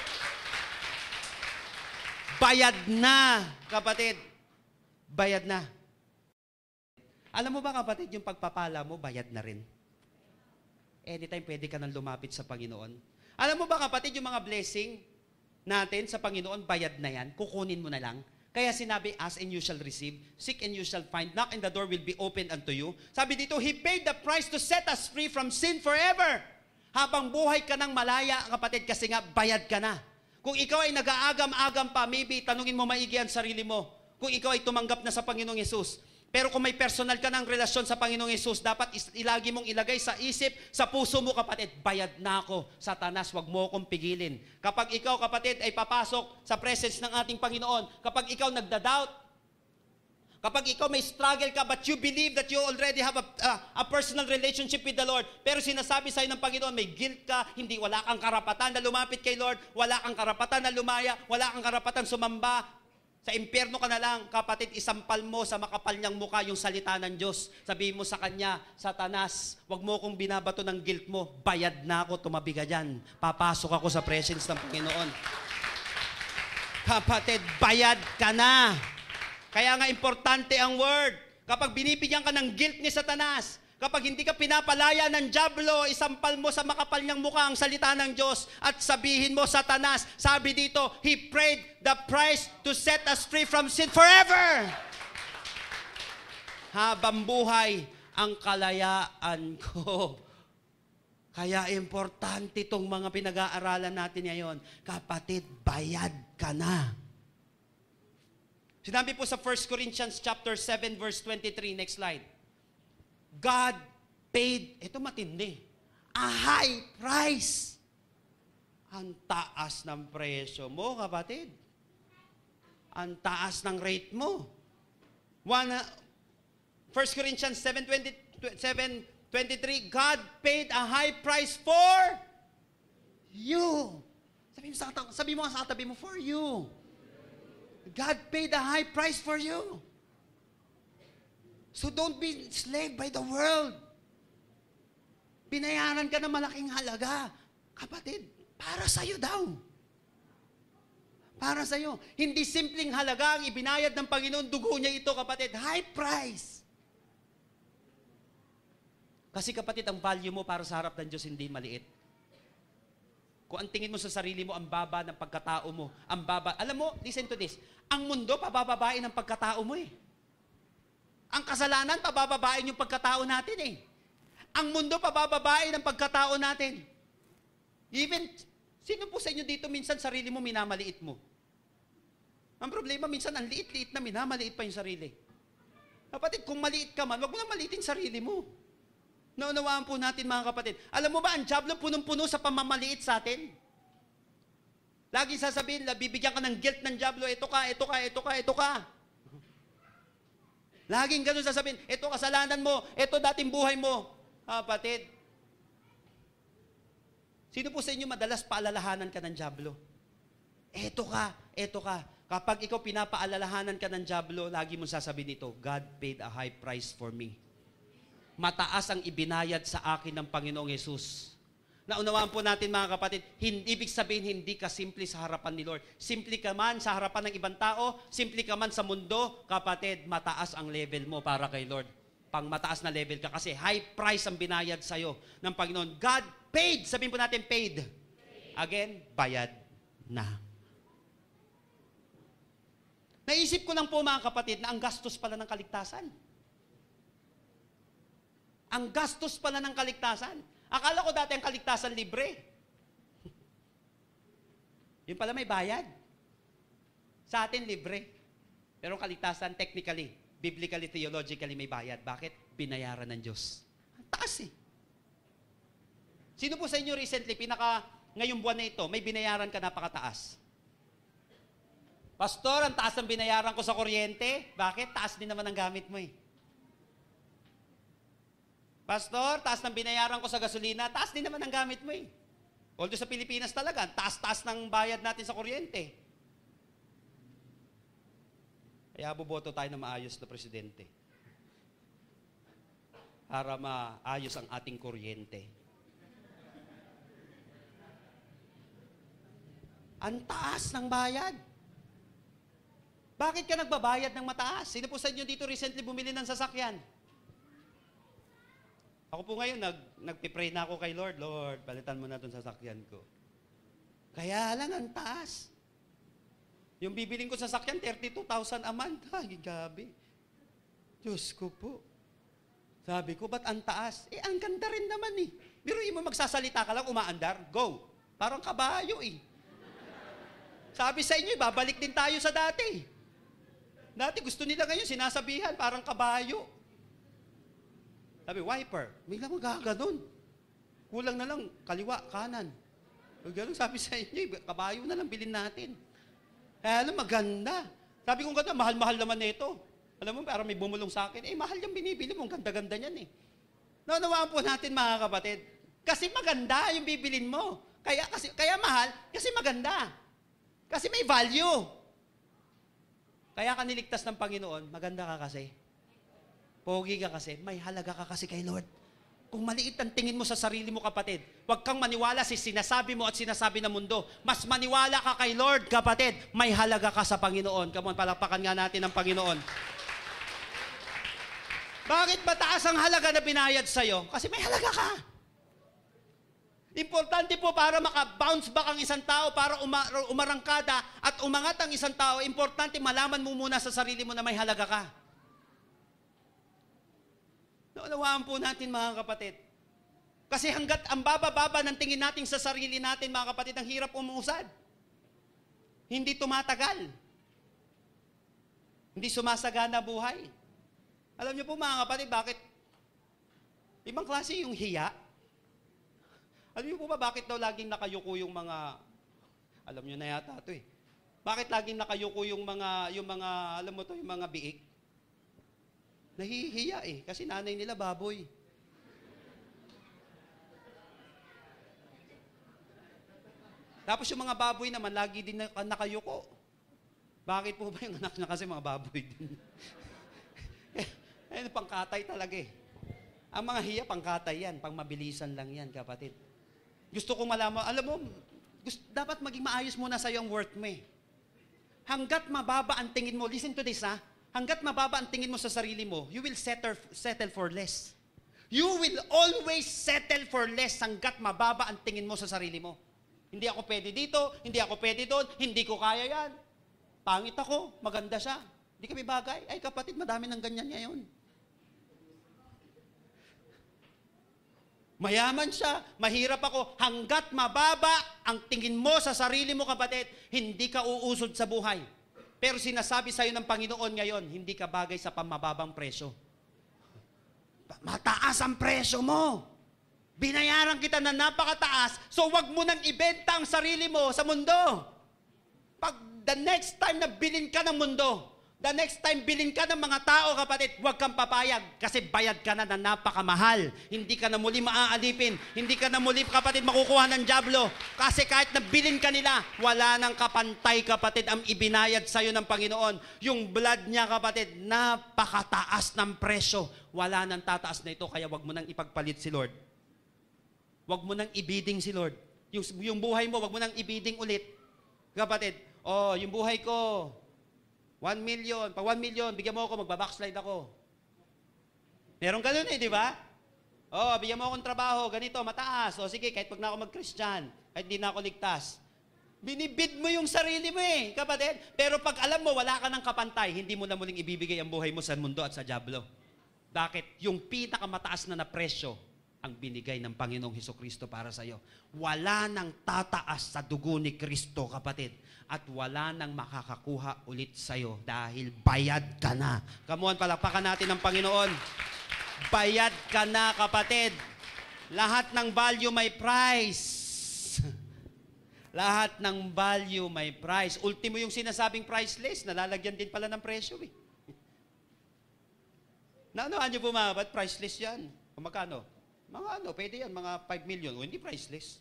Bayad na, kapatid. Bayad na. Alam mo ba, kapatid, yung pagpapala mo, bayad na rin. Anytime pwede ka nang lumapit sa Panginoon. Alam mo ba, kapatid, yung mga blessing natin sa Panginoon, bayad na yan. Kukunin mo na lang. Kaya sinabi, ask and you shall receive, seek and you shall find, knock and the door will be opened unto you. Sabi dito, He paid the price to set us free from sin forever. Habang buhay ka ng malaya, kapatid, kasi nga bayad ka na. Kung ikaw ay nag-aagam-agam pa, maybe tanungin mo maigi ang sarili mo. Kung ikaw ay tumanggap na sa Panginoong Yesus. Pero kung may personal ka ng relasyon sa Panginoong Yesus, dapat ilagi mong ilagay sa isip, sa puso mo, kapatid, bayad na ako, Satanas, wag mo akong pigilin. Kapag ikaw, kapatid, ay papasok sa presence ng ating Panginoon, kapag ikaw nagda-doubt, kapag ikaw may struggle ka, but you believe that you already have a personal relationship with the Lord, pero sinasabi sa'yo ng Panginoon, may guilt ka, wala kang karapatan na lumapit kay Lord, wala kang karapatan na lumaya, wala kang karapatan sumamba, sa impyerno ka na lang, kapatid, isampal mo sa makapal niyang mukha yung salita ng Diyos. Sabihin mo sa Kanya, Satanas, wag mo akong binabato ng guilt mo, bayad na ako, tumabi ka dyan. Papasok ako sa presence ng Panginoon. Kapatid, bayad ka na. Kaya nga importante ang word. Kapag binibigyan ka ng guilt ni Satanas, kapag hindi ka pinapalaya ng dyablo, isampal mo sa makapal niyang mukha ang salita ng Diyos at sabihin mo, Satanas, sabi dito, He paid the price to set us free from sin forever. Habang buhay ang kalayaan ko. Kaya importante itong mga pinag-aaralan natin ngayon. Kapatid, bayad ka na. Sinabi po sa 1 Corinthians chapter 7 verse 23, next slide. God paid, ito matindi, a high price. Ang taas ng presyo mo, kapatid. Ang taas ng rate mo. 1 Corinthians 7:23, God paid a high price for you. Sabi mo sa katabi mo, for you. God paid a high price for you. So don't be enslaved by the world. Binayaran ka ng malaking halaga. Kapatid, para sa'yo daw. Para sa'yo. Hindi simpleng halaga ang ibinayad ng Panginoon, dugo niya ito, kapatid. High price. Kasi kapatid, ang value mo para sa harap ng Diyos hindi maliit. Kung ang tingin mo sa sarili mo, ang baba ng pagkatao mo, ang baba. Alam mo, listen to this, ang mundo, pabababain ang pagkatao mo eh. Ang kasalanan, pabababain yung pagkatao natin eh. Ang mundo, pabababain ang pagkatao natin. Even, sino po sa inyo dito minsan sarili mo minamaliit mo? Ang problema, minsan ang liit-liit na minamaliit pa yung sarili. Kapatid, kung maliit ka man, wag mo na maliitin sarili mo. Naunawaan po natin mga kapatid. Alam mo ba, ang diablo punong-puno sa pamamaliit sa atin. Lagi sasabihin, bibigyan ka ng guilt ng diablo, ito ka, ito ka, ito ka, ito ka. Laging ganun sasabihin, ito kasalanan mo, ito dating buhay mo. Kapatid, sino po sa inyo madalas paalalahanan ka ng diablo? Ito ka, ito ka. Kapag ikaw pinapaalalahanan ka ng diablo, lagi mong sasabihin ito, God paid a high price for me. Mataas ang ibinayad sa akin ng Panginoong Yesus. Naunawaan po natin mga kapatid, ibig sabihin hindi ka simple sa harapan ni Lord. Simple ka man sa harapan ng ibang tao, simple ka man sa mundo, kapatid, mataas ang level mo para kay Lord. Pang mataas na level ka kasi high price ang binayad sa'yo ng Panginoon. God paid, sabihin po natin paid. Again, bayad na. Naisip ko lang po mga kapatid na ang gastos pala ng kaligtasan. Ang gastos pala ng kaligtasan. Akala ko dati ang kaligtasan libre. Yun pala may bayad. Sa atin libre. Pero ang kaligtasan technically, biblically, theologically may bayad. Bakit? Binayaran ng Diyos. Ang taas eh. Sino po sa inyo recently, ngayong buwan na ito, may binayaran ka napakataas? Pastor, ang taas ng binayaran ko sa kuryente. Bakit? Taas din naman ang gamit mo eh. Pastor, taas ng binayaran ko sa gasolina, taas din naman ang gamit mo eh. Although sa Pilipinas talaga, taas-taas ng bayad natin sa kuryente. Kaya boboto tayo ng maayos na presidente. Para maayos ang ating kuryente. Ang taas ng bayad. Bakit ka nagbabayad ng mataas? Sino po sa inyo dito recently bumili ng sasakyan? Ako po ngayon, nagpipray na ako kay Lord. Lord, palitan mo na itong sasakyan ko. Kaya lang, ang taas. Yung bibiling ko sasakyan, 32,000 a month. Ay, gabi. Diyos ko po. Sabi ko, ba't ang taas? Ang ganda rin naman eh. Biruin mo, magsasalita ka lang, umaandar. Go. Parang kabayo eh. Sabi sa inyo, babalik din tayo sa dati. Dati gusto nila ngayon, sinasabihan, parang kabayo. Sabi, wiper. Bigla mo gaganon. Kulang na lang, kaliwa, kanan. Ganun, sabi sa inyo, kabayo na lang bilhin natin. Kaya alam, maganda. Sabi ko ganda, mahal-mahal naman nito. Alam mo, parang may bumulong sa akin, mahal yung binibili mo, ganda-ganda niyan eh. Naunawaan po natin mga kapatid, kasi maganda yung bibilin mo. Kaya mahal, kasi maganda. Kasi may value. Kaya ka niligtas ng Panginoon, maganda ka kasi. Pogi ka kasi, may halaga ka kasi kay Lord. Kung maliit ang tingin mo sa sarili mo, kapatid, huwag kang maniwala sa sinasabi mo at sinasabi ng mundo. Mas maniwala ka kay Lord, kapatid, may halaga ka sa Panginoon. Come on, palakpakan nga natin ang Panginoon. Bakit ba taas ang halaga na binayad sa'yo? Kasi may halaga ka. Importante po para maka-bounce back ang isang tao, para umarangkada at umangat ang isang tao, importante malaman mo muna sa sarili mo na may halaga ka. Naunawaan po natin mga kapatid. Kasi hanggat ang baba-baba ng tingin natin sa sarili natin mga kapatid, ang hirap umusad. Hindi tumatagal. Hindi sumasagana buhay. Alam niyo po mga kapatid, bakit? Ibang klase yung hiya. Alam niyo po ba bakit daw laging nakayuko yung mga, alam niyo na yata ito eh. Bakit laging nakayuko yung mga, alam mo to, yung mga biik? Nahihiya eh, kasi nanay nila baboy. Tapos yung mga baboy naman, lagi din nakayuko. Bakit po ba yung anak niya kasi mga baboy din? Pangkatay talaga eh. Ang mga hiya, pangkatay yan, pangmabilisan lang yan, kapatid. Gusto kong malaman, alam mo, dapat maging maayos muna sa'yo ang worth mo eh. Hanggat mababa ang tingin mo, listen to this ha, hanggat mababa ang tingin mo sa sarili mo, you will settle for less. You will always settle for less hanggat mababa ang tingin mo sa sarili mo. Hindi ako pwede dito, hindi ako pwede doon, hindi ko kaya yan. Pangit ako, maganda siya. Hindi kami bagay. Ay kapatid, madami ng ganyan ngayon. Mayaman siya, mahirap ako. Hanggat mababa ang tingin mo sa sarili mo, kapatid, hindi ka uusod sa buhay. Pero sinasabi sa'yo ng Panginoon ngayon, hindi ka bagay sa pamababang presyo. Mataas ang presyo mo. Binayaran kita na napakataas, so wag mo nang ibenta ang sarili mo sa mundo. Pag the next time na bilhin ka ng mundo, the next time bilhin ka ng mga tao, kapatid, huwag kang papayag kasi bayad ka na napakamahal. Hindi ka na muli maaalipin. Hindi ka na muli, kapatid, makukuha ng dyablo. Kasi kahit na bilhin ka nila, wala nang kapantay, kapatid, ang ibinayad sa'yo ng Panginoon. Yung blood niya, kapatid, napakataas ng presyo. Wala nang tataas na ito, kaya huwag mo nang ipagpalit si Lord. Huwag mo nang ibiding si Lord. Yung buhay mo, huwag mo nang ibiding ulit. Kapatid, yung buhay ko, 1 million. Pag 1 million, bigyan mo ako, magbabackslide ako. Meron ganun di ba? Bigyan mo akong trabaho, ganito, mataas. Sige, kahit pag na ako mag-Christian, kahit di na ako ligtas. Binibid mo yung sarili mo kapatid. Pero pag alam mo, wala ka ng kapantay, hindi mo na muling ibibigay ang buhay mo sa mundo at sa dyablo. Bakit? Yung pinakamataas na presyo ang binigay ng Panginoong Hesukristo para sa iyo. Wala nang tataas sa dugo ni Kristo, kapatid. At wala nang makakakuha ulit sa iyo dahil bayad ka na. Come on, palakpakan natin ang Panginoon. Bayad ka na, kapatid. Lahat ng value may price. Lahat ng value may price. Ultimo yung sinasabing priceless, nalalagyan din pala ng presyo Naanoan niyo po mga kapatid, priceless yan. Kung magkano? Pwede yan, mga 5 million. Hindi priceless.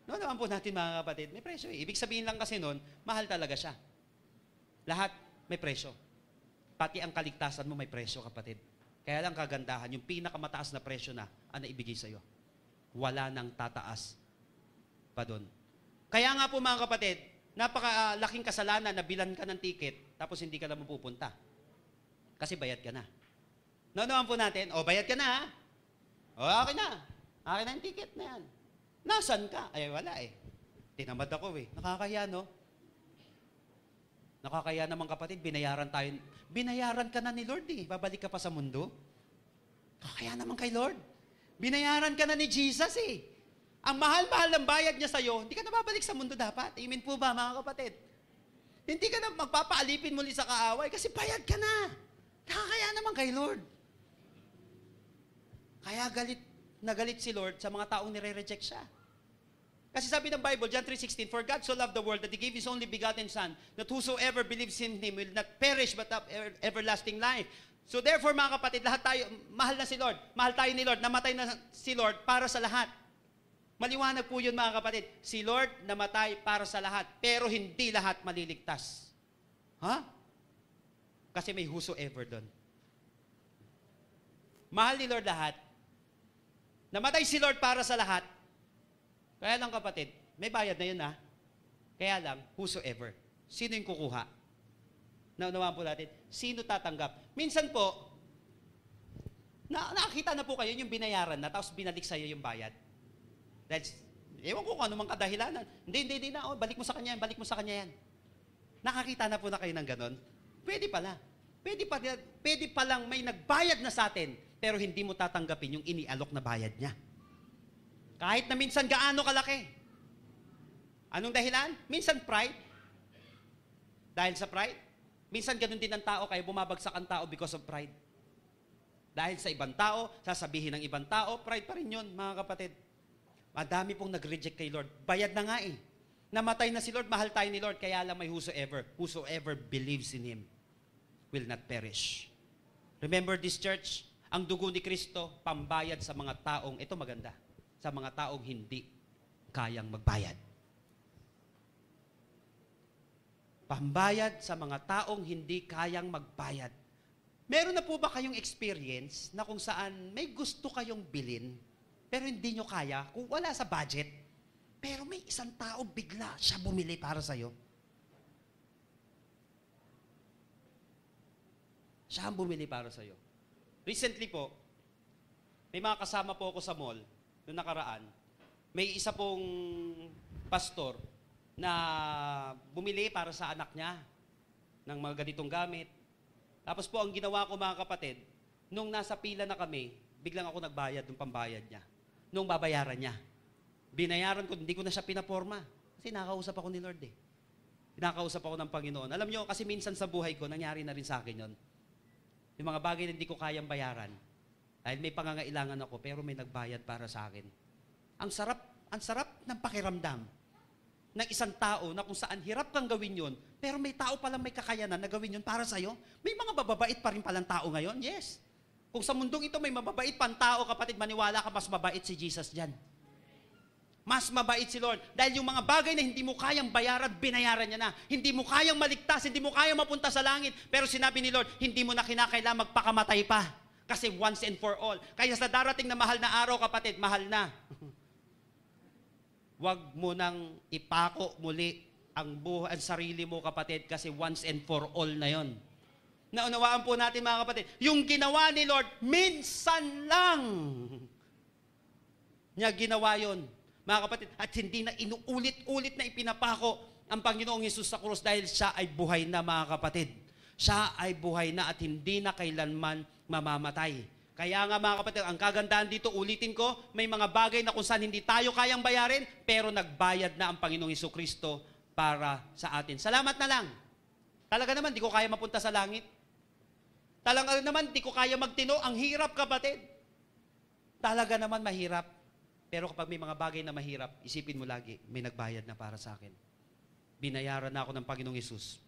Naman po natin mga kapatid, may presyo Ibig sabihin lang kasi nun, mahal talaga siya. Lahat may presyo. Pati ang kaligtasan mo may presyo, kapatid. Kaya lang kagandahan, yung pinakamataas na presyo na ang naibigay sa'yo. Wala nang tataas pa doon. Kaya nga po mga kapatid, napakalaking kasalanan na bilan ka ng ticket, tapos hindi ka na mapupunta. Kasi bayad ka na. Naman po natin, bayad ka na okay na. Akin na yung ticket na yan. Nasaan ka? Ay, wala Tinamad ako Nakakahiya, no? Nakakahiya naman, kapatid. Binayaran ka na ni Lord Babalik ka pa sa mundo. Nakakahiya naman kay Lord. Binayaran ka na ni Jesus Ang mahal-mahal ng bayad niya sa'yo, hindi ka na babalik sa mundo dapat. Amen po ba, mga kapatid? Hindi ka na magpapaalipin muli sa kaaway kasi bayad ka na. Nakakahiya naman kay Lord. Kaya nagalit si Lord sa mga taong nire-reject siya. Kasi sabi ng Bible, John 3:16, "For God so loved the world that He gave His only begotten Son, that whosoever believes in Him will not perish but have everlasting life." So therefore, mga kapatid, lahat tayo, mahal na si Lord. Mahal tayo ni Lord. Namatay na si Lord para sa lahat. Maliwanag po yun, mga kapatid. Si Lord namatay para sa lahat, pero hindi lahat maliligtas. Kasi may whosoever doon. Mahal ni Lord lahat. Namatay si Lord para sa lahat. Kaya lang, kapatid, may bayad na yun Kaya lang, whosoever. Sino yung kukuha? Naunawaan po natin. Sino tatanggap? Minsan po, nakakita na po kayo yung binayaran na, tapos binalik sa'yo yung bayad. Dahil, ewan ko kung ano mang kadahilanan. Hindi na. Balik mo sa kanya yan. Nakakita na po na kayo ng ganon? Pwede pala. Pwede palang may nagbayad na sa atin, pero hindi mo tatanggapin yung inialok na bayad niya. Kahit na minsan gaano kalaki. Anong dahilan? Minsan pride. Dahil sa pride. Minsan ganun din ang tao, kaya bumabagsak ang tao because of pride. Dahil sa ibang tao, sasabihin ng ibang tao, pride pa rin yun, mga kapatid. Madami pong nag-reject kay Lord. Bayad na nga Namatay na si Lord, mahal tayo ni Lord, kaya lang may whosoever. Whosoever believes in Him will not perish. Remember this, church? Ang dugo ni Kristo, pambayad sa mga taong, ito maganda, sa mga taong hindi kayang magbayad. Pambayad sa mga taong hindi kayang magbayad. Meron na po ba kayong experience na kung saan may gusto kayong bilhin, pero hindi nyo kaya, kung wala sa budget, pero may isang tao bigla siya bumili para sa'yo? Siya ang bumili para sa'yo. Recently po, may mga kasama po ako sa mall, noong nakaraan, may isa pong pastor na bumili para sa anak niya ng mga ganitong gamit. Tapos po, ang ginawa ko, mga kapatid, nung nasa pila na kami, biglang ako nagbayad ng pambayad niya. Nung babayaran niya. Binayaran ko, hindi ko na siya pinaporma. Kasi nakausap ako ni Lord eh. Nakausap ako ng Panginoon. Alam nyo, kasi minsan sa buhay ko, nangyari na rin sa akin yun. Yung mga bagay na hindi ko kayang bayaran, dahil may pangangailangan ako, pero may nagbayad para sa akin. Ang sarap ng pakiramdam ng isang tao na kung saan hirap kang gawin yun, pero may tao palang may kakayanan na gawin yun para sa'yo. May mga mababait pa rin palang tao ngayon, yes. Kung sa mundong ito may mababait pang tao, kapatid, maniwala ka, mas mabait si Jesus dyan. Mas mabait si Lord. Dahil yung mga bagay na hindi mo kayang bayaran, binayaran niya na. Hindi mo kayang maligtas, hindi mo kayang mapunta sa langit. Pero sinabi ni Lord, hindi mo na kinakailangan magpakamatay pa. Kasi once and for all. Kaya sa darating na mahal na araw, kapatid, mahal na. Huwag mo nang ipako muli ang buhay, ang sarili mo, kapatid, kasi once and for all na yon. Naunawaan po natin, mga kapatid, yung ginawa ni Lord, minsan lang niya ginawa yon. Mga kapatid, at hindi na inuulit-ulit na ipinapako ang Panginoong Hesus sa krus dahil siya ay buhay na, mga kapatid. Siya ay buhay na at hindi na kailanman mamamatay. Kaya nga, mga kapatid, ang kagandahan dito, ulitin ko, may mga bagay na kung saan hindi tayo kayang bayarin, pero nagbayad na ang Panginoong Hesukristo para sa atin. Salamat na lang. Talaga naman, di ko kaya mapunta sa langit. Talaga naman, di ko kaya magtino. Ang hirap, kapatid. Talaga naman mahirap. Pero kapag may mga bagay na mahirap, isipin mo lagi, may nagbayad na para sa akin. Binayaran na ako ng Panginoong Hesus.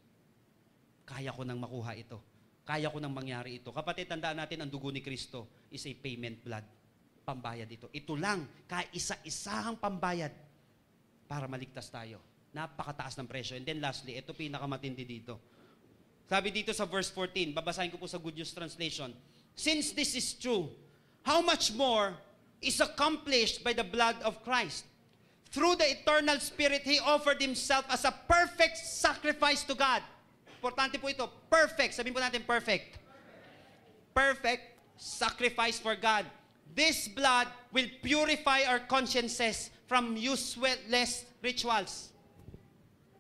Kaya ko nang makuha ito. Kaya ko nang mangyari ito. Kapatid, tandaan natin, ang dugo ni Kristo is a payment blood. Pambayad ito. Ito lang, kaisa-isahang pambayad para maligtas tayo. Napakataas ng presyo. And then lastly, ito pinakamatindi dito. Sabi dito sa verse 14, babasahin ko po sa Good News Translation. Since this is true, how much more is accomplished by the blood of Christ. Through the eternal Spirit, He offered Himself as a perfect sacrifice to God. Importante po ito, perfect. Sabihin po natin, perfect. Perfect sacrifice for God. This blood will purify our consciences from useless rituals.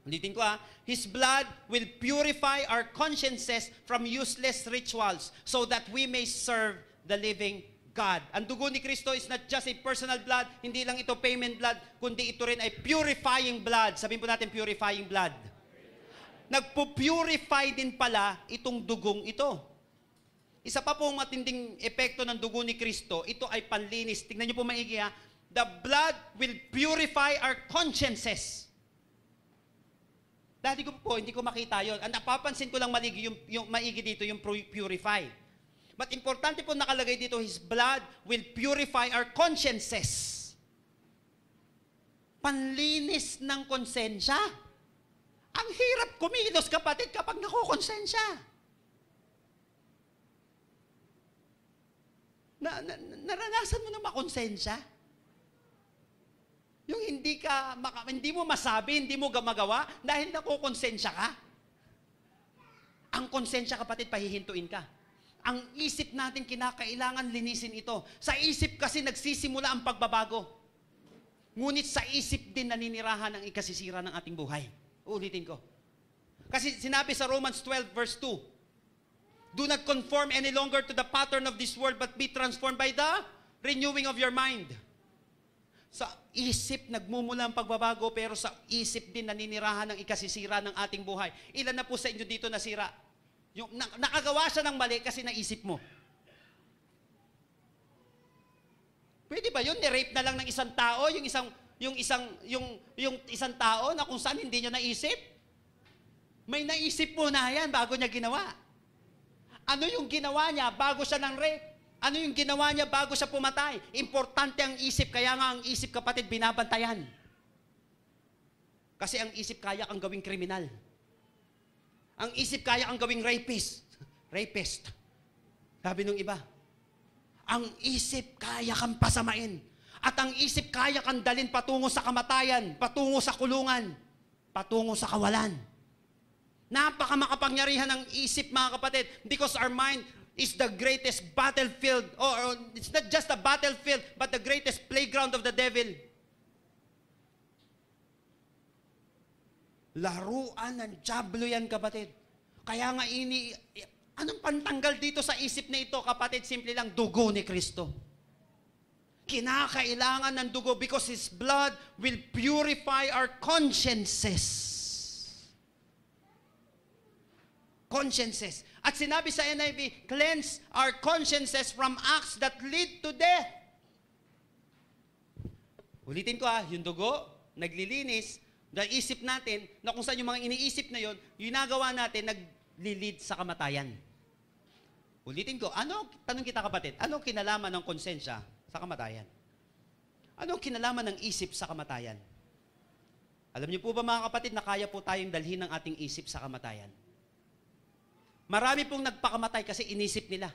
Ulitin ko His blood will purify our consciences from useless rituals so that we may serve the living God. Ang dugo ni Kristo is not just a personal blood, hindi lang ito payment blood, kundi ito rin ay purifying blood. Sabihin po natin, purifying blood. Nagpo-purify din pala itong dugong ito. Isa pa pong matinding epekto ng dugo ni Kristo, ito ay panlinis. Tingnan niyo po maigi The blood will purify our consciences. Dati ko po, hindi ko makita yon. Ang napapansin ko lang yung maigi dito, yung purify. But importante po nakalagay dito, His blood will purify our consciences. Panlinis ng konsensya. Ang hirap kumilos, kapatid, kapag nakukonsensya. Naranasan mo na makonsensya? Yung hindi mo masabi, hindi mo magawa, dahil nakukonsensya ka. Ang konsensya, kapatid, pahihintuin ka. Ang isip natin, kinakailangan linisin ito. Sa isip kasi nagsisimula ang pagbabago. Ngunit sa isip din naninirahan ang ikasisira ng ating buhay. Ulitin ko. Kasi sinabi sa Romans 12 verse 2, do not conform any longer to the pattern of this world, but be transformed by the renewing of your mind. Sa isip nagmumula ang pagbabago, pero sa isip din naninirahan ang ikasisira ng ating buhay. Ilan na po sa inyo dito nasira? Yung nakagawa siya ng mali kasi naisip mo. Pwede ba yun? Ni-rape na lang ng isang tao, yung isang tao na kung saan hindi niya naisip? May naisip mo na yan bago niya ginawa. Ano yung ginawa niya bago siya ng rape? Ano yung ginawa niya bago siya pumatay? Importante ang isip, kaya nga ang isip, kapatid, binabantayan. Kasi ang isip kaya kang gawing kriminal. Ang isip kaya kang gawing rapist. Sabi nung iba, ang isip kaya kang pasamain. At ang isip kaya kang dalin patungo sa kamatayan, patungo sa kulungan, patungo sa kawalan. Napakamakapangyarihan ng isip, mga kapatid, because our mind is the greatest battlefield, or it's not just a battlefield, but the greatest playground of the devil. Laruan ng dyablo yan, kapatid. Kaya nga Anong pantanggal dito sa isip na ito, kapatid? Simple lang, dugo ni Kristo. Kinakailangan ng dugo because His blood will purify our consciences. Consciences. At sinabi sa NIV, cleanse our consciences from acts that lead to death. Ulitin ko yung dugo, naglilinis, isip natin na kung saan yung mga iniisip na yon, yung nagawa natin, naglilid sa kamatayan. Ulitin ko, tanong kita kapatid, ano kinalaman ng konsensya sa kamatayan? Ano kinalaman ng isip sa kamatayan? Alam niyo po ba mga kapatid na kaya po tayong dalhin ng ating isip sa kamatayan? Marami pong nagpakamatay kasi inisip nila.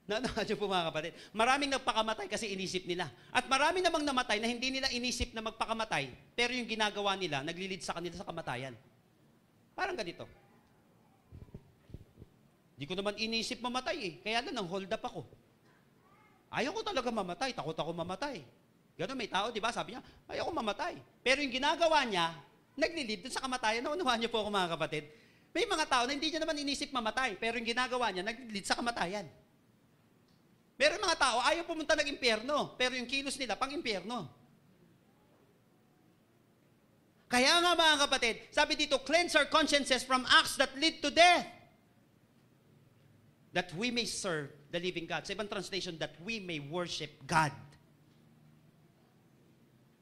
Niyo po mga kapatid? Maraming nagpakamatay kasi inisip nila. At marami namang namatay na hindi nila inisip na magpakamatay, pero yung ginagawa nila, naglilid sa kanila sa kamatayan. Parang ganito. Di ko naman inisip mamatay kaya lang hold up ako. Ayaw ko talaga mamatay, takot ako mamatay. Ganun, may tao, di ba? Sabi niya, ayaw ko mamatay. Pero yung ginagawa niya, naglilid dun sa kamatayan. Naunawahan niyo po ako mga kapatid. May mga tao na hindi niya naman inisip mamatay, pero yung ginagawa niya, naglilid sa kamatayan. Meron mga tao, ayaw pumunta ng impyerno, pero yung kilos nila, pang impyerno. Kaya nga mga kapatid, sabi dito, cleanse our consciences from acts that lead to death, that we may serve the living God. Sa ibang translation, that we may worship God.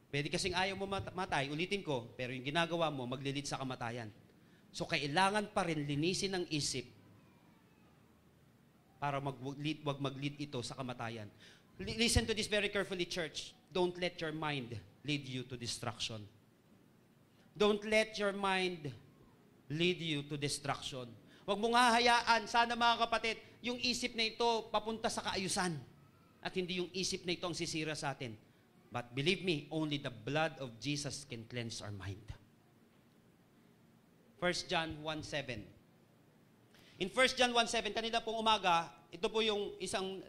Pwede kasing ayaw mo matay, ulitin ko, pero yung ginagawa mo, maglilid sa kamatayan. So, kailangan pa rin linisin ang isip para wag mag-lead ito sa kamatayan. Listen to this very carefully, church. Don't let your mind lead you to destruction. Don't let your mind lead you to destruction. Huwag mong hahayaan, sana mga kapatid, yung isip na ito papunta sa kaayusan at hindi yung isip na ito ang sisira sa atin. But believe me, only the blood of Jesus can cleanse our mind. 1 John 1:7. In 1 John 1:7, kanina pong umaga, ito po yung isang,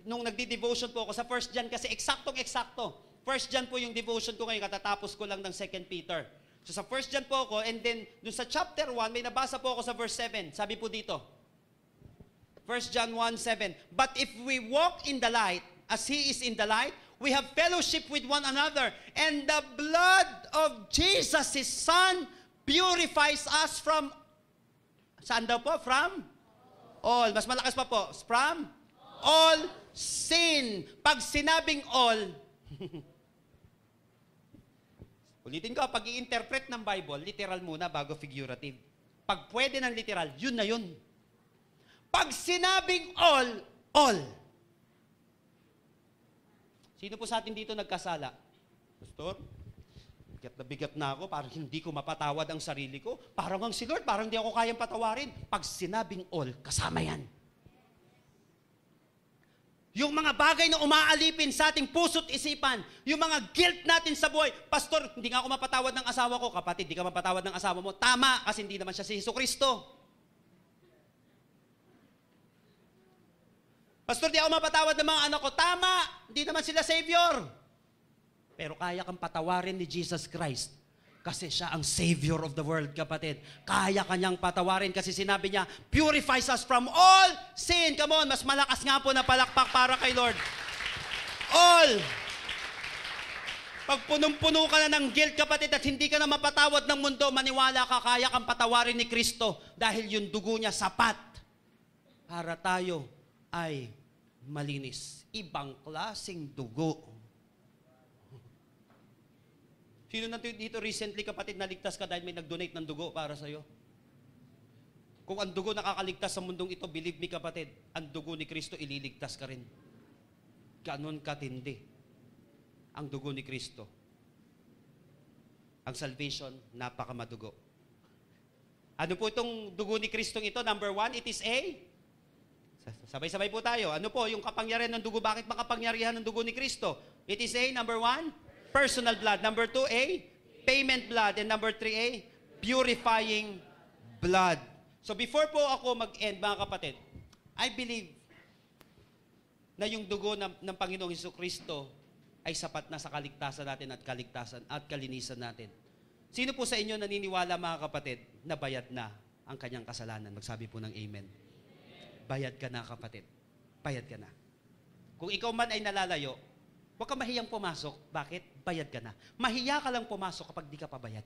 nung nagdi-devotion po ako sa 1 John kasi eksaktong-eksakto. 1 John po yung devotion ko ngayon, katatapos ko lang ng 2 Peter. So sa 1 John po ako, and then dun sa chapter 1, may nabasa po ako sa verse 7. Sabi po dito, 1 John 1:7, but if we walk in the light, as He is in the light, we have fellowship with one another, and the blood of Jesus, His Son, purifies us from, saan daw po? From? All. Mas malakas pa po. From? All sin. Pag sinabing all, ulitin ko, pag i-interpret ng Bible, literal muna bago figurative. Pag pwede ng literal, yun na yun. Pag sinabing all. Sino po sa atin dito nagkasala? Pastor, bigat na ako, parang hindi ko mapatawad ang sarili ko. Parang ang si Lord, parang hindi ako kayang patawarin. Pag sinabing all, kasama yan. Yung mga bagay na umaalipin sa ating puso't isipan, yung mga guilt natin sa buhay, Pastor, hindi nga ako mapatawad ng asawa ko. Kapatid, hindi ka mapatawad ng asawa mo. Tama, kasi hindi naman siya si Jesucristo. Pastor, di ako mapatawad ng mga anak ko. Tama, hindi naman sila Savior. Pero kaya kang patawarin ni Jesus Christ kasi siya ang Savior of the world, kapatid. Kaya kanyang patawarin kasi sinabi niya, purifies us from all sin. Come on, mas malakas nga po na palakpak para kay Lord. All. Pag punong-puno ka na ng guilt, kapatid, at hindi ka na mapatawad ng mundo, maniwala ka, kaya kang patawarin ni Kristo dahil yung dugo niya sapat para tayo ay malinis. Ibang klaseng dugo. Sino na dito recently, kapatid, naligtas ka dahil may nag-donate ng dugo para sa'yo? Kung ang dugo nakakaligtas sa mundong ito, believe me, kapatid, ang dugo ni Kristo, ililigtas ka rin. Ganon katindi ang dugo ni Kristo. Ang salvation, napakamadugo. Ano po itong dugo ni Kristo ito? Number 1, it is a... Sabay-sabay po tayo. Ano po yung kapangyarihan ng dugo? Bakit makapangyarihan ng dugo ni Kristo? It is a, number 1, personal blood. Number 2, a payment blood. And number 3, a purifying blood. So before po ako mag-end, mga kapatid, I believe na yung dugo ng Panginoong Jesucristo ay sapat na sa kaligtasan natin at kalinisan natin. Sino po sa inyo naniniwala, mga kapatid, na bayad na ang kanyang kasalanan. Magsabi po ng amen. Bayad ka na, kapatid. Bayad ka na. Kung ikaw man ay nalalayo, huwag ka mahiyang pumasok. Bakit? Bayad ka na. Mahiya ka lang pumasok kapag di ka pabayad.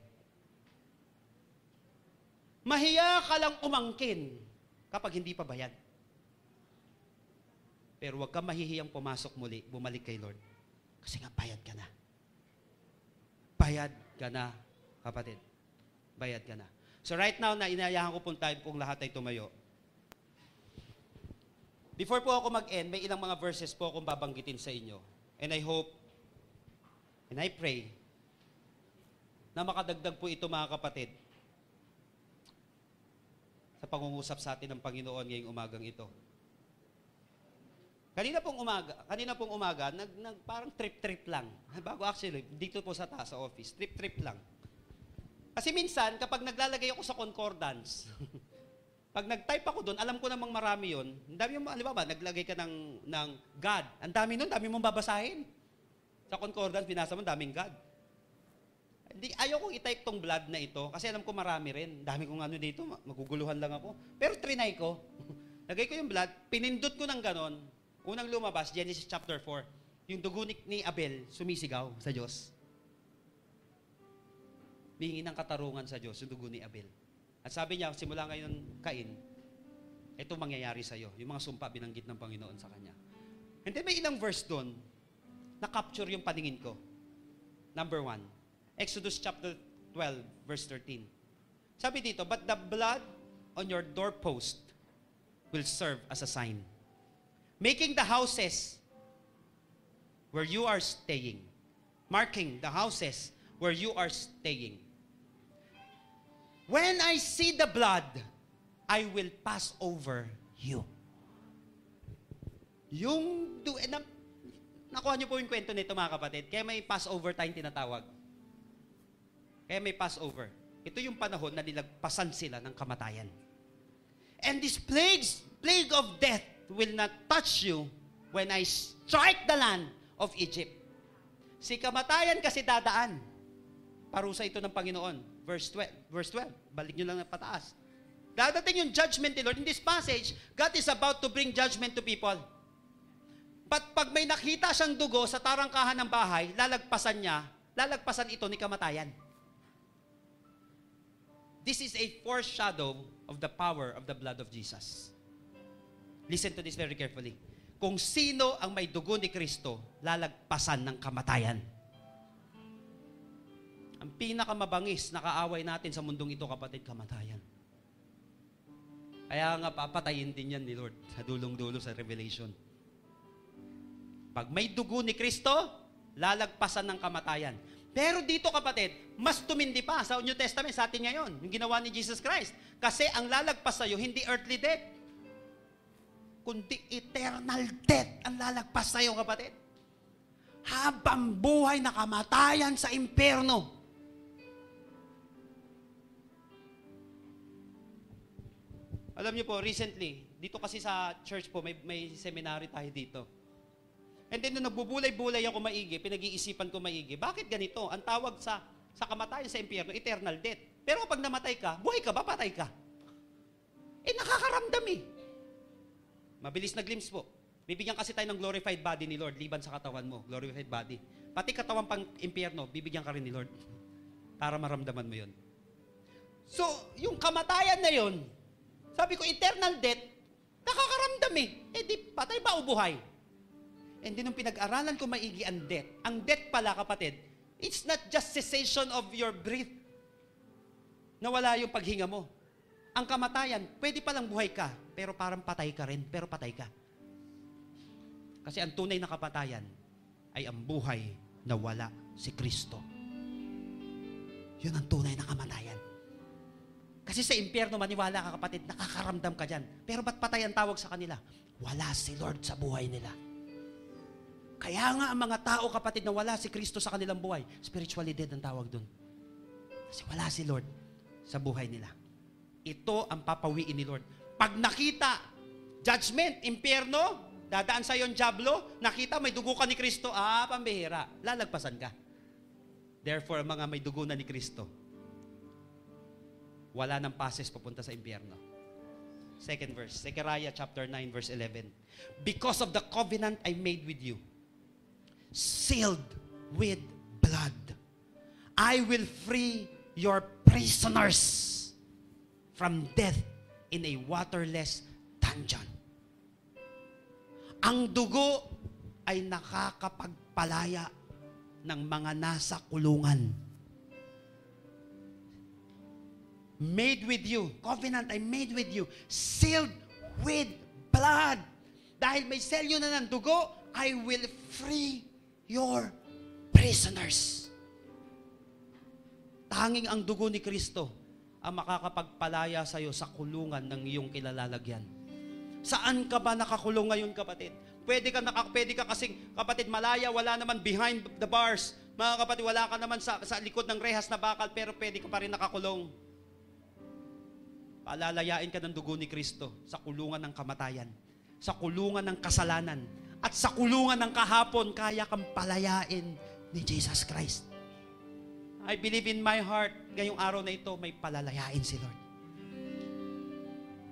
Mahiya ka lang umangkin kapag hindi pa bayad. Pero huwag ka mahihiyang pumasok muli, bumalik kay Lord. Kasi nga, bayad ka na. Bayad ka na, kapatid. Bayad ka na. So right now, na inayahan ko tayo kung lahat ay tumayo. Before po ako mag-end, may ilang mga verses po akong babanggitin sa inyo. And I hope, and I pray, na makadagdag po ito mga kapatid, sa pangungusap sa atin ng Panginoon ngayong umagang ito. Kanina pong umaga, parang trip-trip lang. Bago actually, dito po sa taas, sa office, trip-trip lang. Kasi minsan, kapag naglalagay ako sa concordance, pag nag-type ako doon, alam ko namang marami yun. Ang dami yung, ba, naglagay ka ng God. Ang dami nun, dami mong babasahin. Sa concordance, binasa mo, daming God. Ayaw kong i-type tong blood na ito, kasi alam ko marami rin. Dami kong ano dito, maguguluhan lang ako. Pero trinay ko. Lagay ko yung blood, pinindot ko ng ganon. Unang lumabas, Genesis chapter 4, yung dugo ni Abel sumisigaw sa Diyos. Hingi ng katarungan sa Diyos, yung dugo ni Abel. At sabi niya, simula ngayon, Cain, ito mangyayari sa iyo. Yung mga sumpa binanggit ng Panginoon sa kanya. And then may ilang verse doon, na-capture yung paningin ko. Number 1, Exodus chapter 12, verse 13. Sabi dito, but the blood on your doorpost will serve as a sign, making the houses where you are staying. Marking the houses where you are staying. When I see the blood, I will pass over you. Nakuha niyo po yung kwento nito mga kapatid. Kaya may Passover tayong tinatawag. Kaya may Passover. Ito yung panahon na nilagpasan sila ng kamatayan. And this plague of death will not touch you when I strike the land of Egypt. Si kamatayan kasi dadaan. Parusa ito ng Panginoon. Verse 12. Balik nyo lang na pataas. Dadating yung judgment ni Lord. In this passage, God is about to bring judgment to people. But pag may nakita siyang dugo sa tarangkahan ng bahay, lalagpasan ito ni kamatayan. This is a foreshadow of the power of the blood of Jesus. Listen to this very carefully. Kung sino ang may dugo ni Kristo, lalagpasan ng kamatayan. Ang pinakamabangis na kaaway natin sa mundong ito, kapatid, kamatayan. Kaya nga papatayin din yan ni Lord sa dulong-dulo sa Revelation. Pag may dugo ni Kristo, lalagpasan ng kamatayan. Pero dito, kapatid, mas tumindi pa sa New Testament, sa atin ngayon, yung ginawa ni Jesus Christ. Kasi ang lalagpas sa'yo, hindi earthly death, kundi eternal death ang lalagpas sa'yo, kapatid. Habang buhay na kamatayan sa impyerno. Alam niyo po, recently, dito kasi sa church po, may seminary tayo dito. And then, nung nagbubulay-bulay ako maigi, pinag-iisipan ko maigi, bakit ganito? Ang tawag sa kamatayan sa impyerno, eternal death. Pero kapag namatay ka, buhay ka ba, patay ka? Nakakaramdam eh. Mabilis na glimpse po. Bibigyan kasi tayo ng glorified body ni Lord, liban sa katawan mo, glorified body. Pati katawan pang impyerno, bibigyan ka rin ni Lord. Para maramdaman mo yun. So, yung kamatayan na yun, sabi ko, eternal death, nakakaramdam eh. Di patay ba o buhay? And then, nung pinag-aralan ko maigi ang death pala, kapatid, it's not just cessation of your breath. Nawala yung paghinga mo. Ang kamatayan, pwede palang buhay ka, pero parang patay ka rin, pero patay ka. Kasi ang tunay na kamatayan ay ang buhay na wala si Kristo. Yun ang tunay na kamatayan. Kasi sa impyerno, maniwala ka, kapatid, nakakaramdam ka dyan. Pero ba't patay ang tawag sa kanila? Wala si Lord sa buhay nila. Kaya nga ang mga tao, kapatid, na wala si Kristo sa kanilang buhay, spiritually dead ang tawag dun. Kasi wala si Lord sa buhay nila. Ito ang papawiin ni Lord. Pag nakita, judgment, impyerno, dadaan sa yung diablo, nakita may dugo ka ni Kristo, pambihira, lalagpasan ka. Therefore, mga may dugo na ni Kristo, wala nang passes papunta sa impyerno. Second verse, Zechariah chapter 9, verse 11. Because of the covenant I made with you, sealed with blood, I will free your prisoners from death in a waterless dungeon. Ang dugo ay nakakapagpalaya ng mga nasa kulungan. Made with you, covenant I made with you, sealed with blood. Dahil may selyo na ng dugo, I will free your prisoners. Tanging ang dugo ni Kristo ang makakapagpalaya sa iyo sa kulungan ng iyong kilalalagyan. Saan ka ba nakakulong ngayon, kapatid? Pwede ka kasing, kapatid, malaya, wala naman behind the bars. Mga kapatid, wala ka naman sa likod ng rehas na bakal, pero pwede ka pa rin nakakulong. Palalayain ka ng dugo ni Kristo sa kulungan ng kamatayan, sa kulungan ng kasalanan, at sa kulungan ng kahapon, kaya kang palayain ni Jesus Christ. I believe in my heart, ngayong araw na ito, may palalayain si Lord.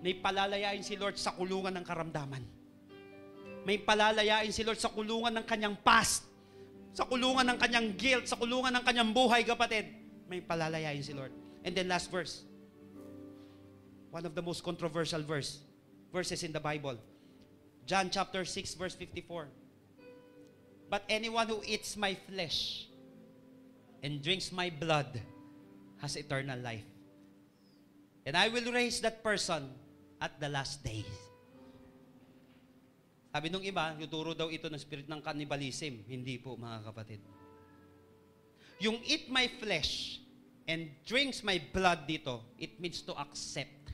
May palalayain si Lord sa kulungan ng karamdaman. May palalayain si Lord sa kulungan ng kanyang past, sa kulungan ng kanyang guilt, sa kulungan ng kanyang buhay, kapatid. May palalayain si Lord. And then last verse. One of the most controversial verses in the Bible. John chapter 6, verse 54. But anyone who eats my flesh and drinks my blood has eternal life. And I will raise that person at the last day. Sabi nung iba, tuturo daw ito ng spirit ng cannibalism. Hindi po, mga kapatid. Yung eat my flesh and drinks my blood dito, it means to accept.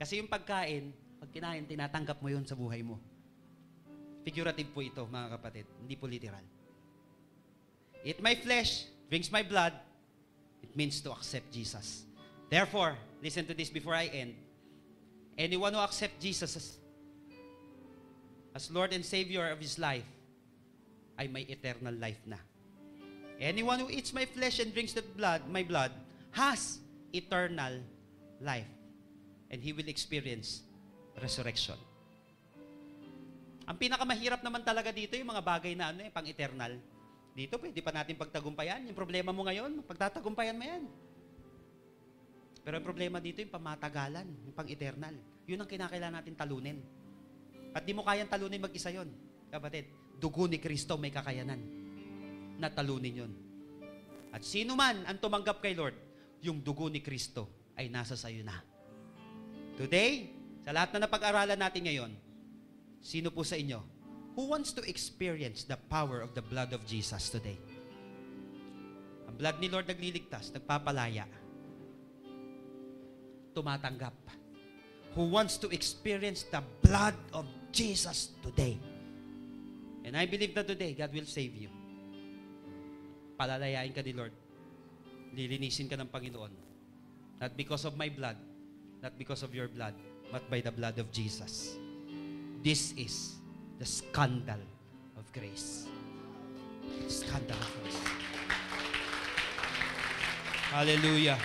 Kasi yung pagkain, pag kinain, tinatanggap mo yun sa buhay mo. Figurative po ito, mga kapatid. Hindi po literal. Eat my flesh, drinks my blood, it means to accept Jesus. Therefore, listen to this before I end. Anyone who accepts Jesus as Lord and Savior of his life, ay may eternal life na. Anyone who eats my flesh and drinks my blood, has eternal life. And he will experience resurrection. Ang pinakamahirap naman talaga dito, yung mga bagay na pang-eternal. Dito, pwede pa natin pagtagumpayan. Yung problema mo ngayon, pagtatagumpayan mo yan. Pero ang problema dito, yung pamatagalan, yung pang-eternal. Yun ang kinakailangan natin talunin. At di mo kayang talunin mag-isa yun. Kapatid, dugo ni Kristo may kakayanan na talunin yun. At sino man ang tumanggap kay Lord, yung dugo ni Kristo ay nasa sayo na. Today, sa lahat na napag-aralan natin ngayon, sino po sa inyo who wants to experience the power of the blood of Jesus today? Ang blood ni Lord nagliligtas, nagpapalaya. Tumatanggap. Who wants to experience the blood of Jesus today? And I believe that today, God will save you. Palalayain ka ni Lord. Lilinisin ka ng Panginoon. Not because of my blood, not because of your blood, but by the blood of Jesus. This is the scandal of grace. Scandal of grace. Hallelujah.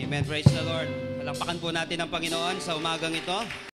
Amen. Praise the Lord. Palakpakan po natin ang Panginoon sa umagang ito.